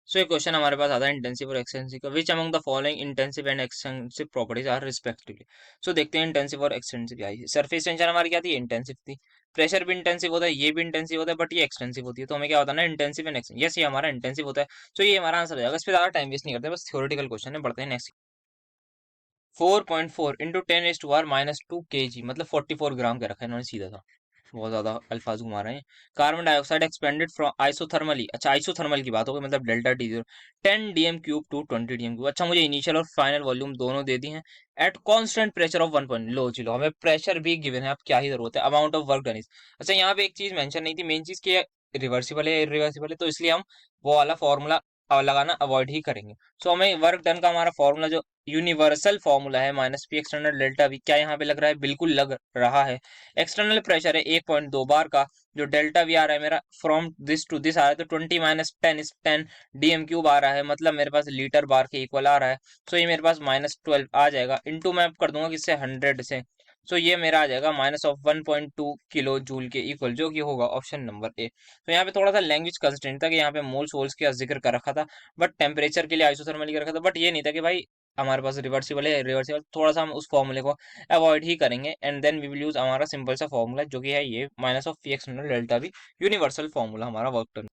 सो ये क्वेश्चन हमारे पास आता है इंटेंसिव और एक्सटेंसिव का, which among the following intensive and extensive properties are respectively. So देखते हैं इंटेंसिव और एक्सटेंसिव क्या है। सरफेस टेंशन हमारी क्या थी, इंटेंसिव थी। प्रेशर भी इंटेंसिव होता है, ये भी इंटेंसिव होता है, बट ये एक्सटेंसिव होती है, तो हमें क्या होता है ना इंटेंसिव एंड एक्सटेंसिव, यस ये हमारा इंटेंसिव होता है। सो ये हमारा आंसर हो जाएगा, इस पर ज्यादा टाइम वेस्ट नहीं करते, बस थ्योरेटिकल क्वेश्चन है, बढ़ते हैं नेक्स्ट। 4.4 इंटू 10⁻²2 kg, मतलब 44 ग्राम का रखा है इन्होंने सीधा सा, बहुत ज्यादा अल्फाज घुमा रहे हैं। Carbon dioxide expanded from isothermally, अच्छा आइसोथर्मल की बात हो गई, मतलब delta T zero 10 DM³ to 20 DM³। अच्छा मुझे इनिशियल और फाइनल वॉल्यूम दोनों दे दी हैं एट कांस्टेंट प्रेशर ऑफ 1 लो चलो, हमें प्रेशर भी गिवन है, अब क्या ही जरूरत है। Amount of work done is, अच्छा यहाँ पे एक चीज मेंशन नहीं थी, मेन चीज की रिवर्सिबल है इरिवर्सिबल है, तो इसलिए हम वो वाला फॉर्मूला लगाना अवॉइड ही करेंगे। सो हमें वर्क डन का हमारा फॉर्मूला जो यूनिवर्सल फॉर्मूला है -P एक्सटर्नल डेल्टा वी, क्या यहाँ पे लग रहा है, बिल्कुल लग रहा है। एक्सटर्नल प्रेशर है 1.2 बार का, जो डेल्टा वी आ रहा है मेरा फ्रॉम दिस टू दिस आ रहा है, तो 20 - 10 इज 10 DM³ आ रहा है, मतलब मेरे पास लीटर बार के इक्वल आ रहा है। सो ये मेरे पास -12 आ जाएगा, इंटू मैं कर दूंगा किससे 100 से। सो ये मेरा आ जाएगा माइनस ऑफ 1.2 किलो जूल के इक्वल, जो कि होगा ऑप्शन नंबर ए। तो यहाँ पे थोड़ा सा लैंग्वेज कंस्ट्रेंट था कि यहाँ पे मोल्स वोल्स का जिक्र कर रखा था, बट टेम्परेचर के लिए आइसोथर्मल का रखा था, बट ये नहीं था कि भाई हमारे पास रिवर्सिबल है रिवर्सिबल, थोड़ा सा हम उस फॉर्मूले को अवॉइड ही करेंगे, and then we will use हमारा सिंपल सा फॉर्मूला जो कि है ये -P external delta V, universal formula हमारा work turn.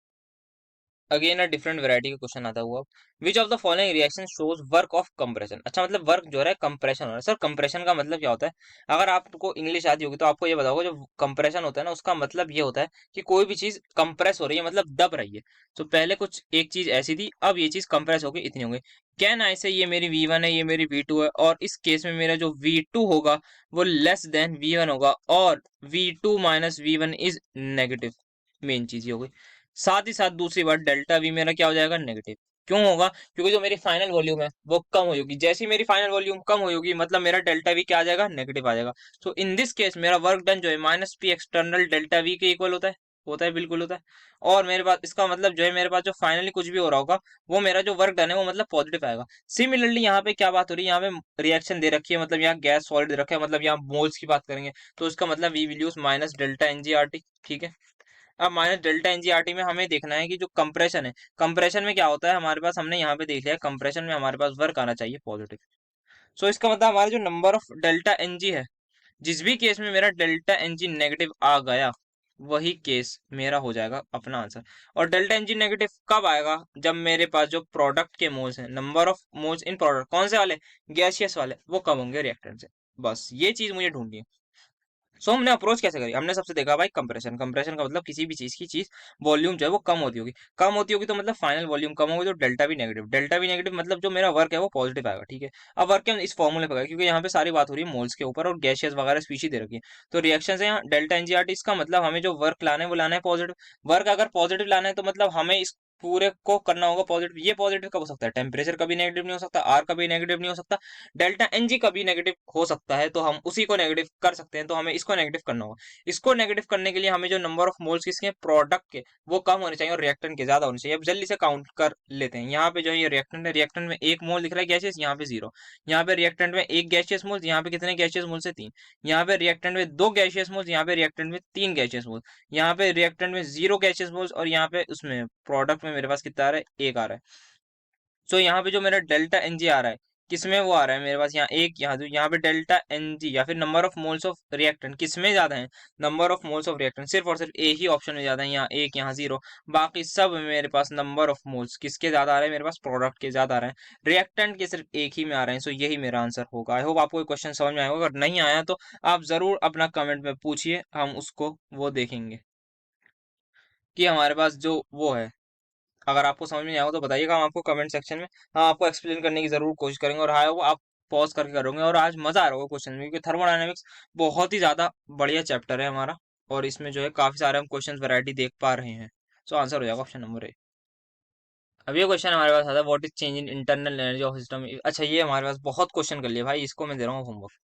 Again a different variety का क्वेश्चन आता हुआ, which of the following reaction shows work of compression. अच्छा मतलब वर्क जो है कंप्रेशन हो रहा है, सर कंप्रेशन का मतलब क्या होता है? अगर आपको इंग्लिश आती होगी तो आपको ये बताओगे, जो कंप्रेशन होता है ना उसका मतलब ये होता है कि कोई भी चीज कंप्रेस हो रही है, मतलब दब रही है। तो पहले कुछ एक चीज ऐसी थी, अब ये चीज कंप्रेस होकर इतनी हो गई। कैन आई से ये मेरी V1 है, ये मेरी V2 है, और इस केस में मेरा जो V2 होगा वो लेस देन V1 होगा, और V2 - V1 is negative, main चीज ये हो गई। साथ ही साथ दूसरी बात, डेल्टा वी मेरा क्या हो जाएगा, नेगेटिव। क्यों होगा? क्योंकि जो मेरी फाइनल वॉल्यूम है वो कम होगी, जैसी मेरी फाइनल वॉल्यूम कम होगी मतलब मेरा डेल्टा वी क्या आ जाएगा, नेगेटिव आ जाएगा। सो इन दिस केस मेरा वर्क डन जो है -P एक्सटर्नल डेल्टा वी के इक्वल होता है बिल्कुल होता है। और मेरे पास इसका मतलब जो है, मेरे पास जो फाइनली कुछ भी हो रहा होगा वो मेरा जो वर्क डन है वो मतलब पॉजिटिव आएगा। सिमिलरली यहाँ पे क्या बात हो रही है, यहाँ पे रिएक्शन दे रखी है, मतलब यहाँ गैस सॉलिड दे रखा है, मतलब यहाँ मोल्स की बात करेंगे, तो इसका मतलब we will use -delta NgRT, ठीक है। अब माइनस डेल्टा एनजीआरटी में हमें देखना है कि जो कंप्रेशन है, कंप्रेशन में क्या होता है हमारे पास, हमने यहाँ पे देख लिया कंप्रेशन में हमारे पास वर्क आना चाहिए पॉजिटिव। सो इसका मतलब हमारा जो नंबर ऑफ डेल्टा एनजी है, जिस भी केस में मेरा डेल्टा एनजी नेगेटिव आ गया, वही केस मेरा हो जाएगा अपना आंसर। और डेल्टा एनजी नेगेटिव कब आएगा? जब मेरे पास जो प्रोडक्ट के मोल्स हैं, number of moles in product, कौन से वाले? गैसियस वाले, वो कम होंगे रिएक्टेंट से। बस ये चीज मुझे ढूंढनी है। सो हमने अप्रोच कैसे करी? हमने सबसे देखा भाई कंप्रेशन। कंप्रेशन का मतलब किसी भी चीज की चीज वॉल्यूम जो है वो कम होती होगी, कम होती होगी तो मतलब फाइनल वॉल्यूम कम होगी, तो डेल्टा भी नेगेटिव। डेल्टा भी नेगेटिव मतलब जो मेरा वर्क है वो पॉजिटिव आएगा, ठीक है। अब वर्क हम इस फॉर्मूले पर, क्योंकि यहाँ पे सारी बात हो रही है मोल्स के ऊपर और गैसियस वगैरह स्पीशीज दे रखी है, तो रिएक्शन से यहाँ डेल्टा एनजीआरटी, इसका मतलब हमें जो वर्क लाना है वो लाना है पॉजिटिव। वर्क अगर पॉजिटिव लाना है तो मतलब हमें इस पूरे को करना होगा पॉजिटिव। ये पॉजिटिव कब हो सकता है? टेम्परेचर कभी नेगेटिव नहीं हो सकता, आर कभी नेगेटिव नहीं हो सकता, डेल्टा एनजी कभी नेगेटिव हो सकता है, तो हम उसी को नेगेटिव कर सकते हैं, तो हमें इसको नेगेटिव करना होगा। इसको नेगेटिव करने के लिए हमें जो नंबर ऑफ मोल्स किसके प्रोडक्ट के वो कम होने चाहिए और रिएक्टेंट के ज्यादा होने चाहिए। अब जल्दी से काउंट कर लेते हैं। यहाँ पे जो है ये रिएक्टेंट है, रिएक्टेंट में एक मोल दिख रहा है गैसियस, यहाँ पे 0। यहाँ पे रिएक्टेंट में एक गैसियस मोल, यहाँ पे कितने गैसियस मोल से 3। यहाँ पे रिएक्टेंट में 2 गैसियस मोल्स, यहाँ पे रिएक्टेंट में 3 गैसियस मोल्स। यहाँ पे रिएक्टेंट में 0 गैसियस मोल्स, और यहाँ पे उसमें प्रोडक्ट में मेरे पास कितना आ रहा है? 1 आ रहा है। सो यहाँ पे जो मेरा डेल्टा एन जी आ रहा है, किसमें वो आ रहा है मेरे पास? यहाँ एक, यहाँ दो, यहाँ पे डेल्टा एन जी या फिर number of moles of reactant किसमें ज्यादा है? Number of moles of reactant सिर्फ और सिर्फ एक ही ऑप्शन में ज्यादा है, यहाँ 1, यहाँ 0। बाकी सब में मेरे पास नंबर ऑफ मोल्स किसके ज्यादा आ रहे हैं? मेरे पास प्रोडक्ट के ज्यादा आ रहे हैं, रिएक्टेंट के सिर्फ एक ही में आ रहे हैं। सो यही मेरा आंसर होगा। आई होप आपको ये क्वेश्चन समझ में आएगा। अगर नहीं आया तो आप जरूर अपना कमेंट में पूछिए, हम उसको वो देखेंगे कि हमारे पास जो वो है। अगर आपको समझ में नहीं आया हो तो बताइएगा, हम आपको कमेंट सेक्शन में हम आपको एक्सप्लेन करने की जरूर कोशिश करेंगे, और हाँ वो आप पॉज करके करोगे। और आज मजा आ रहा होगा क्वेश्चन में, क्योंकि थर्मोडायनेमिक्स बहुत ही ज्यादा बढ़िया चैप्टर है हमारा, और इसमें जो है काफी सारे हम क्वेश्चन वैरायटी देख पा रहे हैं। सो आंसर हो जाएगा ऑप्शन नंबर ए। अब ये क्वेश्चन हमारे पास आता है, what is change in internal energy of system. अच्छा, ये हमारे पास बहुत क्वेश्चन कर लिए भाई, इसको मैं दे रहा हूँ होमवर्क।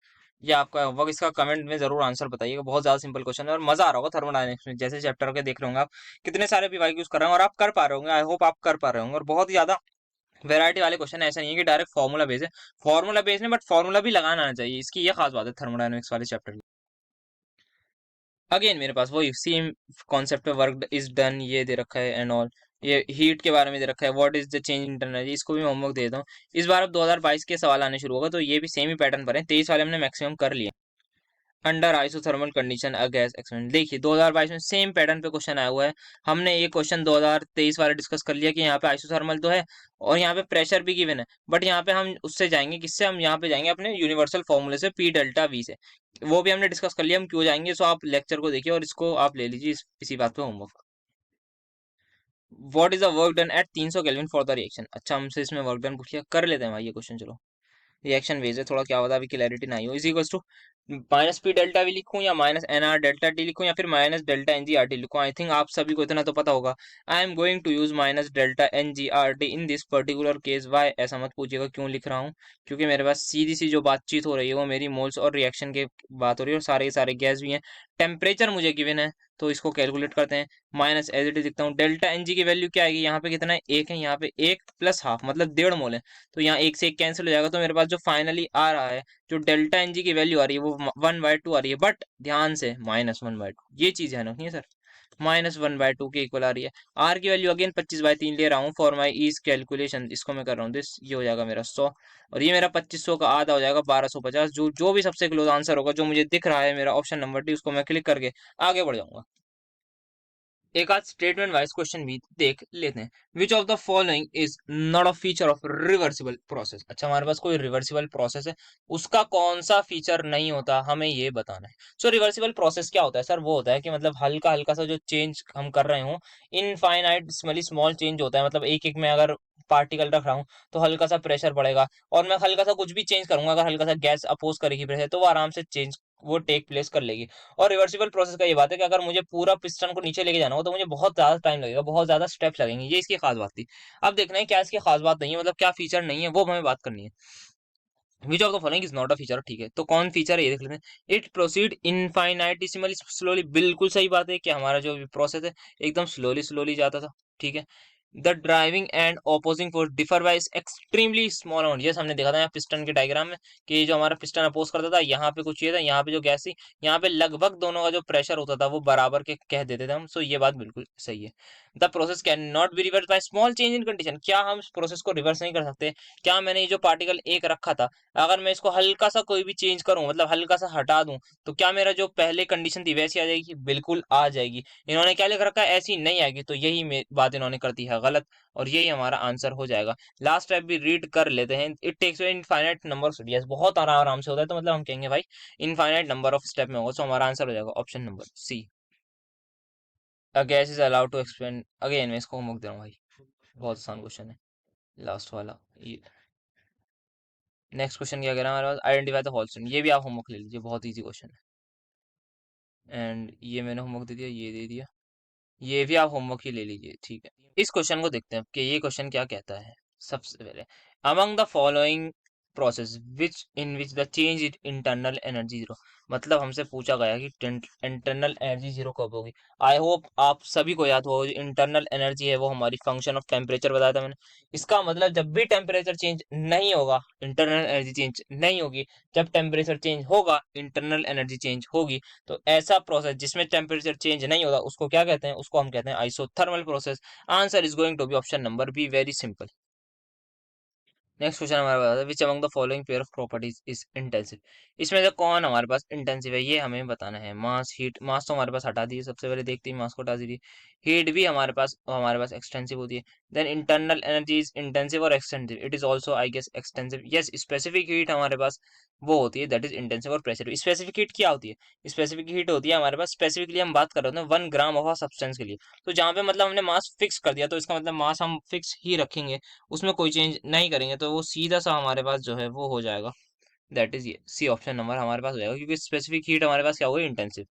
ये आपका होमवर्क, इसका कमेंट में जरूर आंसर बताइएगा। बहुत ज्यादा सिंपल क्वेश्चन है और मजा आ रहा होगा थर्मोडायनेमिक्स में, जैसे चैप्टर के देख रहे होंगे आप, कितने सारे पीवाईक्यूज कर रहे हैं और आप कर पा रहे होंगे। आई होप आप कर पा रहे होंगे, और बहुत ही ज्यादा वैरायटी वाले क्वेश्चन है। ऐसा नहीं है कि डायरेक्ट फॉर्मूला बेस है, फॉर्मूला बेस नहीं, बट फॉर्मूला भी लगाना आना चाहिए, इसकी ये खास बात है थर्मोडायनेमिक्स वाले चैप्टर की। अगेन मेरे पास वही सेम कॉन्सेप्ट पे वर्क इज डन ये दे रखा है एंड ऑल। ये हीट के बारे में दे रखा है, what is the change in energy, इसको भी मैं होमवर्क दे देता हूँ। इस बार अब 2022 के सवाल आने शुरू होगा, तो ये भी सेम ही पैटर्न पर है। 23 वाले हमने मैक्सिमम कर लिए। Under isothermal condition a gas expand, देखिए 2022 में सेम पैटर्न पे क्वेश्चन आया हुआ है। हमने ये क्वेश्चन 2023 वाला डिस्कस कर लिया कि यहाँ पे आइसोथर्मल तो है और यहाँ पे प्रेशर भी गिवन है, बट यहाँ पे हम उससे जाएंगे किससे? हम यहाँ पे जाएंगे अपने यूनिवर्सल फॉर्मूले से, पी डेल्टा वी से। वो भी हमने डिस्कस कर लिया, हम क्यों जाएंगे। सो आप लेक्चर को देखिए और इसको आप ले लीजिए इसी बात पे homework. What is the work done at 300 kelvin for the reaction. अच्छा, हमसे इसमें वर्क डन पूछ लिया, कर लेते हैं भाई ये क्वेश्चन। चलो, रिएक्शन बेस है, थोड़ा क्या होता है अभी क्लैरिटी नहीं हो। Is equals to minus P delta V लिखूं, या minus N R delta T लिखूं, या फिर minus delta N G R T लिखूं? आई थिंक आप सभी को इतना तो पता होगा। I am going to use minus delta N G R T in this particular case. Why? ऐसा मत पूछिएगा क्यों लिख रहा हूँ, क्योंकि मेरे पास सीधी सी जो बातचीत हो रही है वो मेरी मोल्स और रिएक्शन के बात हो रही है, और सारे के सारे गैस भी हैं। टेम्परेचर मुझे गिवन है, तो इसको कैलकुलेट करते हैं। माइनस एज इट इज लिखता हूँ। डेल्टा एन जी की वैल्यू क्या आएगी? यहाँ पे कितना है? 1 है, यहाँ पे 1 प्लस हाफ मतलब 1.5 मोल है, तो यहाँ 1 से 1 कैंसिल हो जाएगा। तो मेरे पास जो फाइनली आ रहा है, जो डेल्टा एनजी की वैल्यू आ रही है वो 1/2 आ रही है, बट ध्यान से -1/2, ये चीज ध्यान रखनी है सर। -1/2 के इक्वल आ रही है। आर की वैल्यू अगेन 25/3 ले रहा हूँ फॉर माई ईज कैलकुलेशन, इसको मैं कर रहा हूँ दिस, ये हो जाएगा मेरा 100, और ये मेरा 2500 का आधा हो जाएगा 1250। जो जो भी सबसे क्लोज आंसर होगा, जो मुझे दिख रहा है मेरा ऑप्शन नंबर डी, उसको मैं क्लिक करके आगे बढ़ जाऊंगा। एक आध स्टेटमेंट वाइज क्वेश्चन भी देख लेते हैं। विच of the following is not a feature of reversible process. अच्छा, हमारे पास कोई रिवर्सिबल प्रोसेस है, उसका कौन सा फीचर नहीं होता, हमें ये बताना है। सो रिवर्सिबल प्रोसेस क्या होता है सर? वो होता है कि मतलब हल्का हल्का सा जो चेंज हम कर रहे हो, इनफाइनाइटली स्मॉल चेंज होता है, मतलब एक एक में अगर पार्टिकल रख रहा हूँ तो हल्का सा प्रेशर बढ़ेगा, और मैं हल्का सा कुछ भी चेंज करूंगा, अगर हल्का सा गैस अपोज करेगी प्रेशर, तो वो आराम से चेंज वो टेक प्लेस कर लेगी। और रिवर्सिबल प्रोसेस का ये बात है कि अगर मुझे पूरा पिस्टन को नीचे लेके जाना हो तो मुझे बहुत ज्यादा टाइम लगेगा, बहुत ज्यादा स्टेप्स लगेंगे। ये इसकी खास बात थी। अब देखना है क्या इसकी खास बात नहीं है, मतलब क्या फीचर नहीं है, वो हमें बात करनी है। विच of the following is not a feature, ठीक है, तो कौन फीचर है ये देख लेते हैं। इट प्रोसीड इनफाइनाइटिसिमली स्लोली, बिल्कुल सही बात है कि हमारा जो प्रोसेस है एकदम स्लोली स्लोली जाता था, ठीक है। The driving and opposing force differ by extremely small amount. Yes, हमने देखा था यहाँ पिस्टन के डायग्राम में कि जो हमारा पिस्टन अपोज करता था, यहाँ पे कुछ ये था, यहाँ पे जो गैस थी, यहाँ पे लगभग दोनों का जो प्रेशर होता था वो बराबर के कह देते थे हम। सो ये बात बिल्कुल सही है। The process can not be reverse by small change in condition. क्या हम इस प्रोसेस को रिवर्स नहीं कर सकते? क्या मैंने ये जो पार्टिकल एक रखा था, अगर मैं इसको हल्का सा कोई भी चेंज करूं, मतलब हल्का सा हटा दूं, तो क्या मेरा जो पहले कंडीशन थी वैसी आ जाएगी? बिल्कुल आ जाएगी। इन्होंने क्या लिख रखा है? ऐसी नहीं आएगी। तो यही बात इन्होंने कर दी है गलत, और यही हमारा आंसर हो जाएगा। लास्ट स्टेप भी रीड कर लेते हैं। It takes infinite number of steps. बहुत आराम आराम से होता है, तो मतलब हम कहेंगे भाई इनफाइनाइट नंबर ऑफ स्टेप में होगा। सो हमारा आंसर हो जाएगा option number C. A gas is allowed to expand. Again मैं इसको होमवर्क दे रहा हूँ भाई, बहुत आसान क्वेश्चन है लास्ट वाला ये। नेक्स्ट क्वेश्चन क्या कह रहा है हमारे पास? Identify the whole stone. ये भी आप होमवर्क ले लीजिए, बहुत इजी क्वेश्चन है। एंड ये मैंने होमवर्क दे दिया, ये दे दिया, ये भी आप होमवर्क ही ले लीजिए, ठीक है। इस क्वेश्चन को देखते हैं कि ये क्वेश्चन क्या कहता है। सबसे पहले, among the following process which in which the change in internal energy zero. मतलब हमसे पूछा गया कि इंटरनल एनर्जी जीरो कब होगी। आई होप आप सभी को याद हो, जो इंटरनल एनर्जी है वो हमारी फंक्शन ऑफ टेम्परेचर बताया था मैंने। इसका मतलब जब भी टेम्परेचर चेंज नहीं होगा, इंटरनल एनर्जी चेंज नहीं होगी। जब टेम्परेचर चेंज होगा, इंटरनल एनर्जी चेंज होगी। तो ऐसा प्रोसेस जिसमें टेम्परेचर चेंज नहीं होता उसको क्या कहते हैं? उसको हम कहते हैं isothermal process. Answer is going to be option number B, very simple. Next question हमारे पास है, which among the following pair of properties is intensive. इसमें से कौन हमारे पास इंटेंसिव है, ये हमें बताना है। मास, हीट। मास तो हमारे पास हटा दी है, सबसे पहले देखते ही मास को हटा दी। हीट भी हमारे पास एक्सटेंसिव होती है। Then internal energy is intensive और extensive, it is also I guess extensive. Yes, specific heat हमारे पास वो होती है, दैट इज इंटेंसिव और प्रेशर। स्पेसिफिक हीट क्या होती है? स्पेसिफिक हीट होती है हमारे पास, स्पेसिफिकली हम बात कर रहे होते हैं 1 ग्राम ऑफ सब्सटेंस के लिए। तो जहाँ पे मतलब हमने मास फिक्स कर दिया, तो इसका मतलब मास हम फिक्स ही रखेंगे, उसमें कोई चेंज नहीं करेंगे, तो वो सीधा सा हमारे पास जो है वो हो जाएगा। दैट इज ये सी ऑप्शन नंबर हमारे पास हो जाएगा, क्योंकि स्पेसिफिक हीट हमारे पास क्या होगी? Intensive.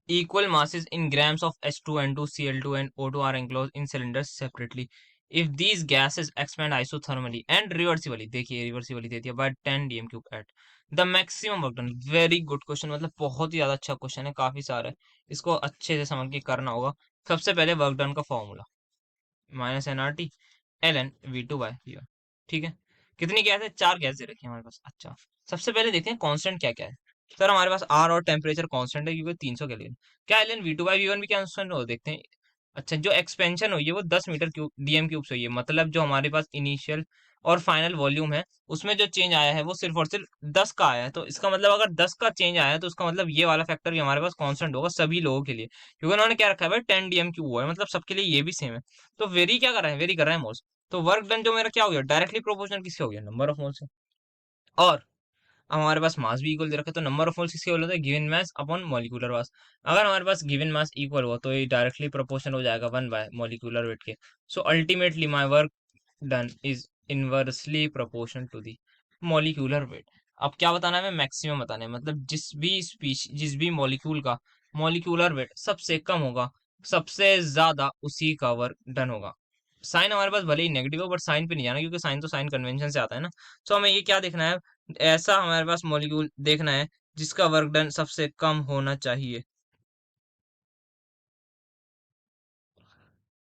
Equal masses in grams of H2N2, Cl2 and O2 are enclosed in cylinders separately. If these gases expand isothermally and reversibly, देखिए रिवर्सिबली दे दिया, by 10 dm cube at the maximum work done। Very good question, मतलब बहुत ही ज्यादा अच्छा क्वेश्चन है, काफी सारा है, इसको अच्छे से समझ के करना होगा। सबसे पहले वर्क डन का formula minus N R T L N V two by V one. ठीक है, कितनी गैस है? 4 गैस दे रखी है हमारे पास। अच्छा, सबसे पहले देखते हैं कांस्टेंट क्या क्या है। सर हमारे पास आर और टेम्परेचर कांस्टेंट है, क्योंकि 300 केल्विन। क्या L N V two by V one भी कांस्टेंट हो? देखते हैं। अच्छा, जो एक्सपेंशन हुई है वो 10 मीटर क्यूब डीएम क्यूब से हुई है। मतलब जो हमारे पास इनिशियल और फाइनल वॉल्यूम है, उसमें जो चेंज आया है वो सिर्फ और सिर्फ 10 का आया है। तो इसका मतलब अगर 10 का चेंज आया है, तो उसका मतलब ये वाला फैक्टर भी हमारे पास कांस्टेंट होगा सभी लोगों के लिए, क्योंकि उन्होंने क्या रखा है भाई? 10 डीएम क्यूब हुआ है, मतलब सबके लिए ये भी सेम है। तो वेरी क्या कर रहा है? वेरी कर रहा है मोल्स। तो वर्क डन जो मेरा क्या हो गया? डायरेक्टली प्रोपोर्शनल किससे हो गया? नंबर ऑफ मोल्स से। और अब हमारे पास मास भी इक्वल दे रखा है, तो नंबर ऑफ मोल्स किसके इक्वल होता है? Given mass upon molecular mass. अगर हमारे पास गिवन मास इक्वल हुआ, तो ये डायरेक्टली प्रोपोर्शनल हो जाएगा 1 बाय मॉलिक्यूलर वेट के। So ultimately my work done is inversely proportional to the molecular weight. अब क्या बताना है? हमें मैक्सिमम बताना है, मतलब जिस भी मॉलिक्यूल का मॉलिक्यूलर वेट सबसे कम होगा, सबसे ज्यादा उसी का वर्क डन होगा। साइन हमारे पास भले ही नेगेटिव हो, बट साइन पे नहीं जाना, क्योंकि साइन तो साइन कन्वेंशन से आता है ना। सो हमें ये क्या देखना है? ऐसा हमारे पास मॉलिक्यूल देखना है जिसका वर्क डन सबसे कम होना चाहिए।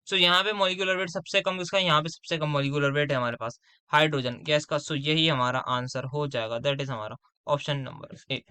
सो यहाँ पे मॉलिक्यूलर वेट सबसे कम किसका है? यहाँ पे सबसे कम मॉलिक्यूलर वेट है हमारे पास हाइड्रोजन गैस का। सो यही हमारा आंसर हो जाएगा, दैट इज हमारा option number A.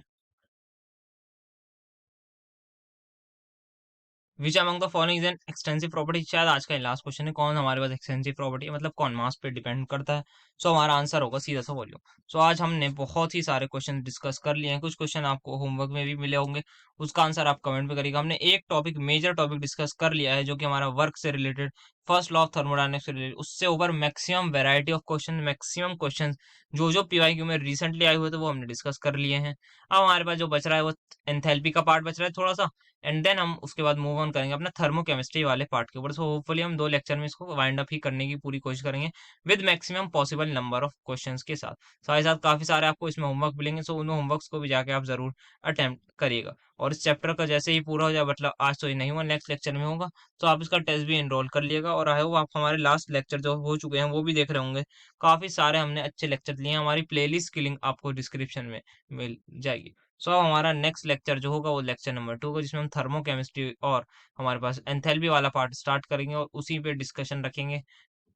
Which among the following is an extensive property. शायद आज का लास्ट क्वेश्चन है, कौन हमारे पास एक्सटेंसिव प्रॉपर्टी है, मतलब कौन मास पे डिपेंड करता है। सो हमारा आंसर होगा सीधा सा वॉल्यूम। सो आज हमने बहुत ही सारे क्वेश्चन डिस्कस कर लिए हैं, कुछ क्वेश्चन आपको होमवर्क में भी मिले होंगे, उसका आंसर आप कमेंट में करिएगा। हमने एक टॉपिक, मेजर टॉपिक डिस्कस कर लिया है, जो कि हमारा वर्क से related, first law of thermodynamics से रिलेटेड। उससे ऊपर maximum variety of question, maximum question जो पीवाईक्यू में रिसेंटली आए हुए थे वो हमने डिस्कस कर लिए हैं। अब हमारे पास जो बच रहा है वो एंथैल्पी का पार्ट बच रहा है थोड़ा सा, एंड देन हम उसके बाद मूव ऑन करेंगे अपना थर्मोकेमिस्ट्री वाले पार्ट के ऊपर। सो होपफुली हम 2 लेक्चर में इसको वाइंड अप ही करने की पूरी कोशिश करेंगे, with maximum possible number of questions के साथ। साथ ही साथ काफी सारे आपको इसमें होमवर्क मिलेंगे, सो उन होमवर्क्स को भी जाके आप जरूर अटेम्प्ट करिएगा। और इस चैप्टर का जैसे ही पूरा हो जाए, मतलब आज तो ये नहीं हुआ, नेक्स्ट लेक्चर में होगा, तो आप इसका टेस्ट भी एनरोल कर लिएगा। और आई होप आप हमारे लास्ट लेक्चर जो हो चुके हैं वो भी देख रहे होंगे। काफी सारे हमने अच्छे लेक्चर लिए हैं, हमारी प्लेलिस्ट की लिंक आपको डिस्क्रिप्शन में मिल जाएगी। सो अब हमारा नेक्स्ट लेक्चर जो होगा वो लेक्चर नंबर 2 होगा, जिसमें हम थर्मोकेमिस्ट्री और हमारे पास एंथैल्पी वाला पार्ट स्टार्ट करेंगे और उसी पे डिस्कशन रखेंगे।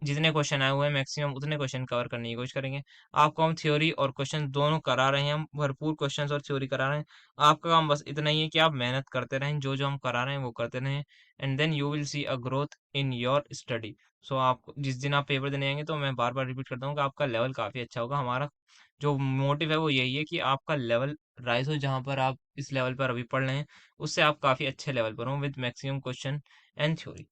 जितने क्वेश्चन आए हुए हैं मैक्सिमम उतने क्वेश्चन कवर करने की कोशिश करेंगे। आपको हम थ्योरी और क्वेश्चन दोनों करा रहे हैं, हम भरपूर क्वेश्चंस और थ्योरी करा रहे हैं। आपका काम बस इतना ही है कि आप मेहनत करते रहें, जो जो हम करा रहे हैं वो करते रहें, and then you will see a growth in your study. So आप जिस दिन आप पेपर देने आएंगे, तो मैं बार बार रिपीट करता हूँ कि आपका लेवल काफ़ी अच्छा होगा। हमारा जो मोटिव है वो यही है कि आपका लेवल राइज हो, जहाँ पर आप इस लेवल पर अभी पढ़ रहे हैं उससे आप काफ़ी अच्छे लेवल पर हो with maximum question and theory.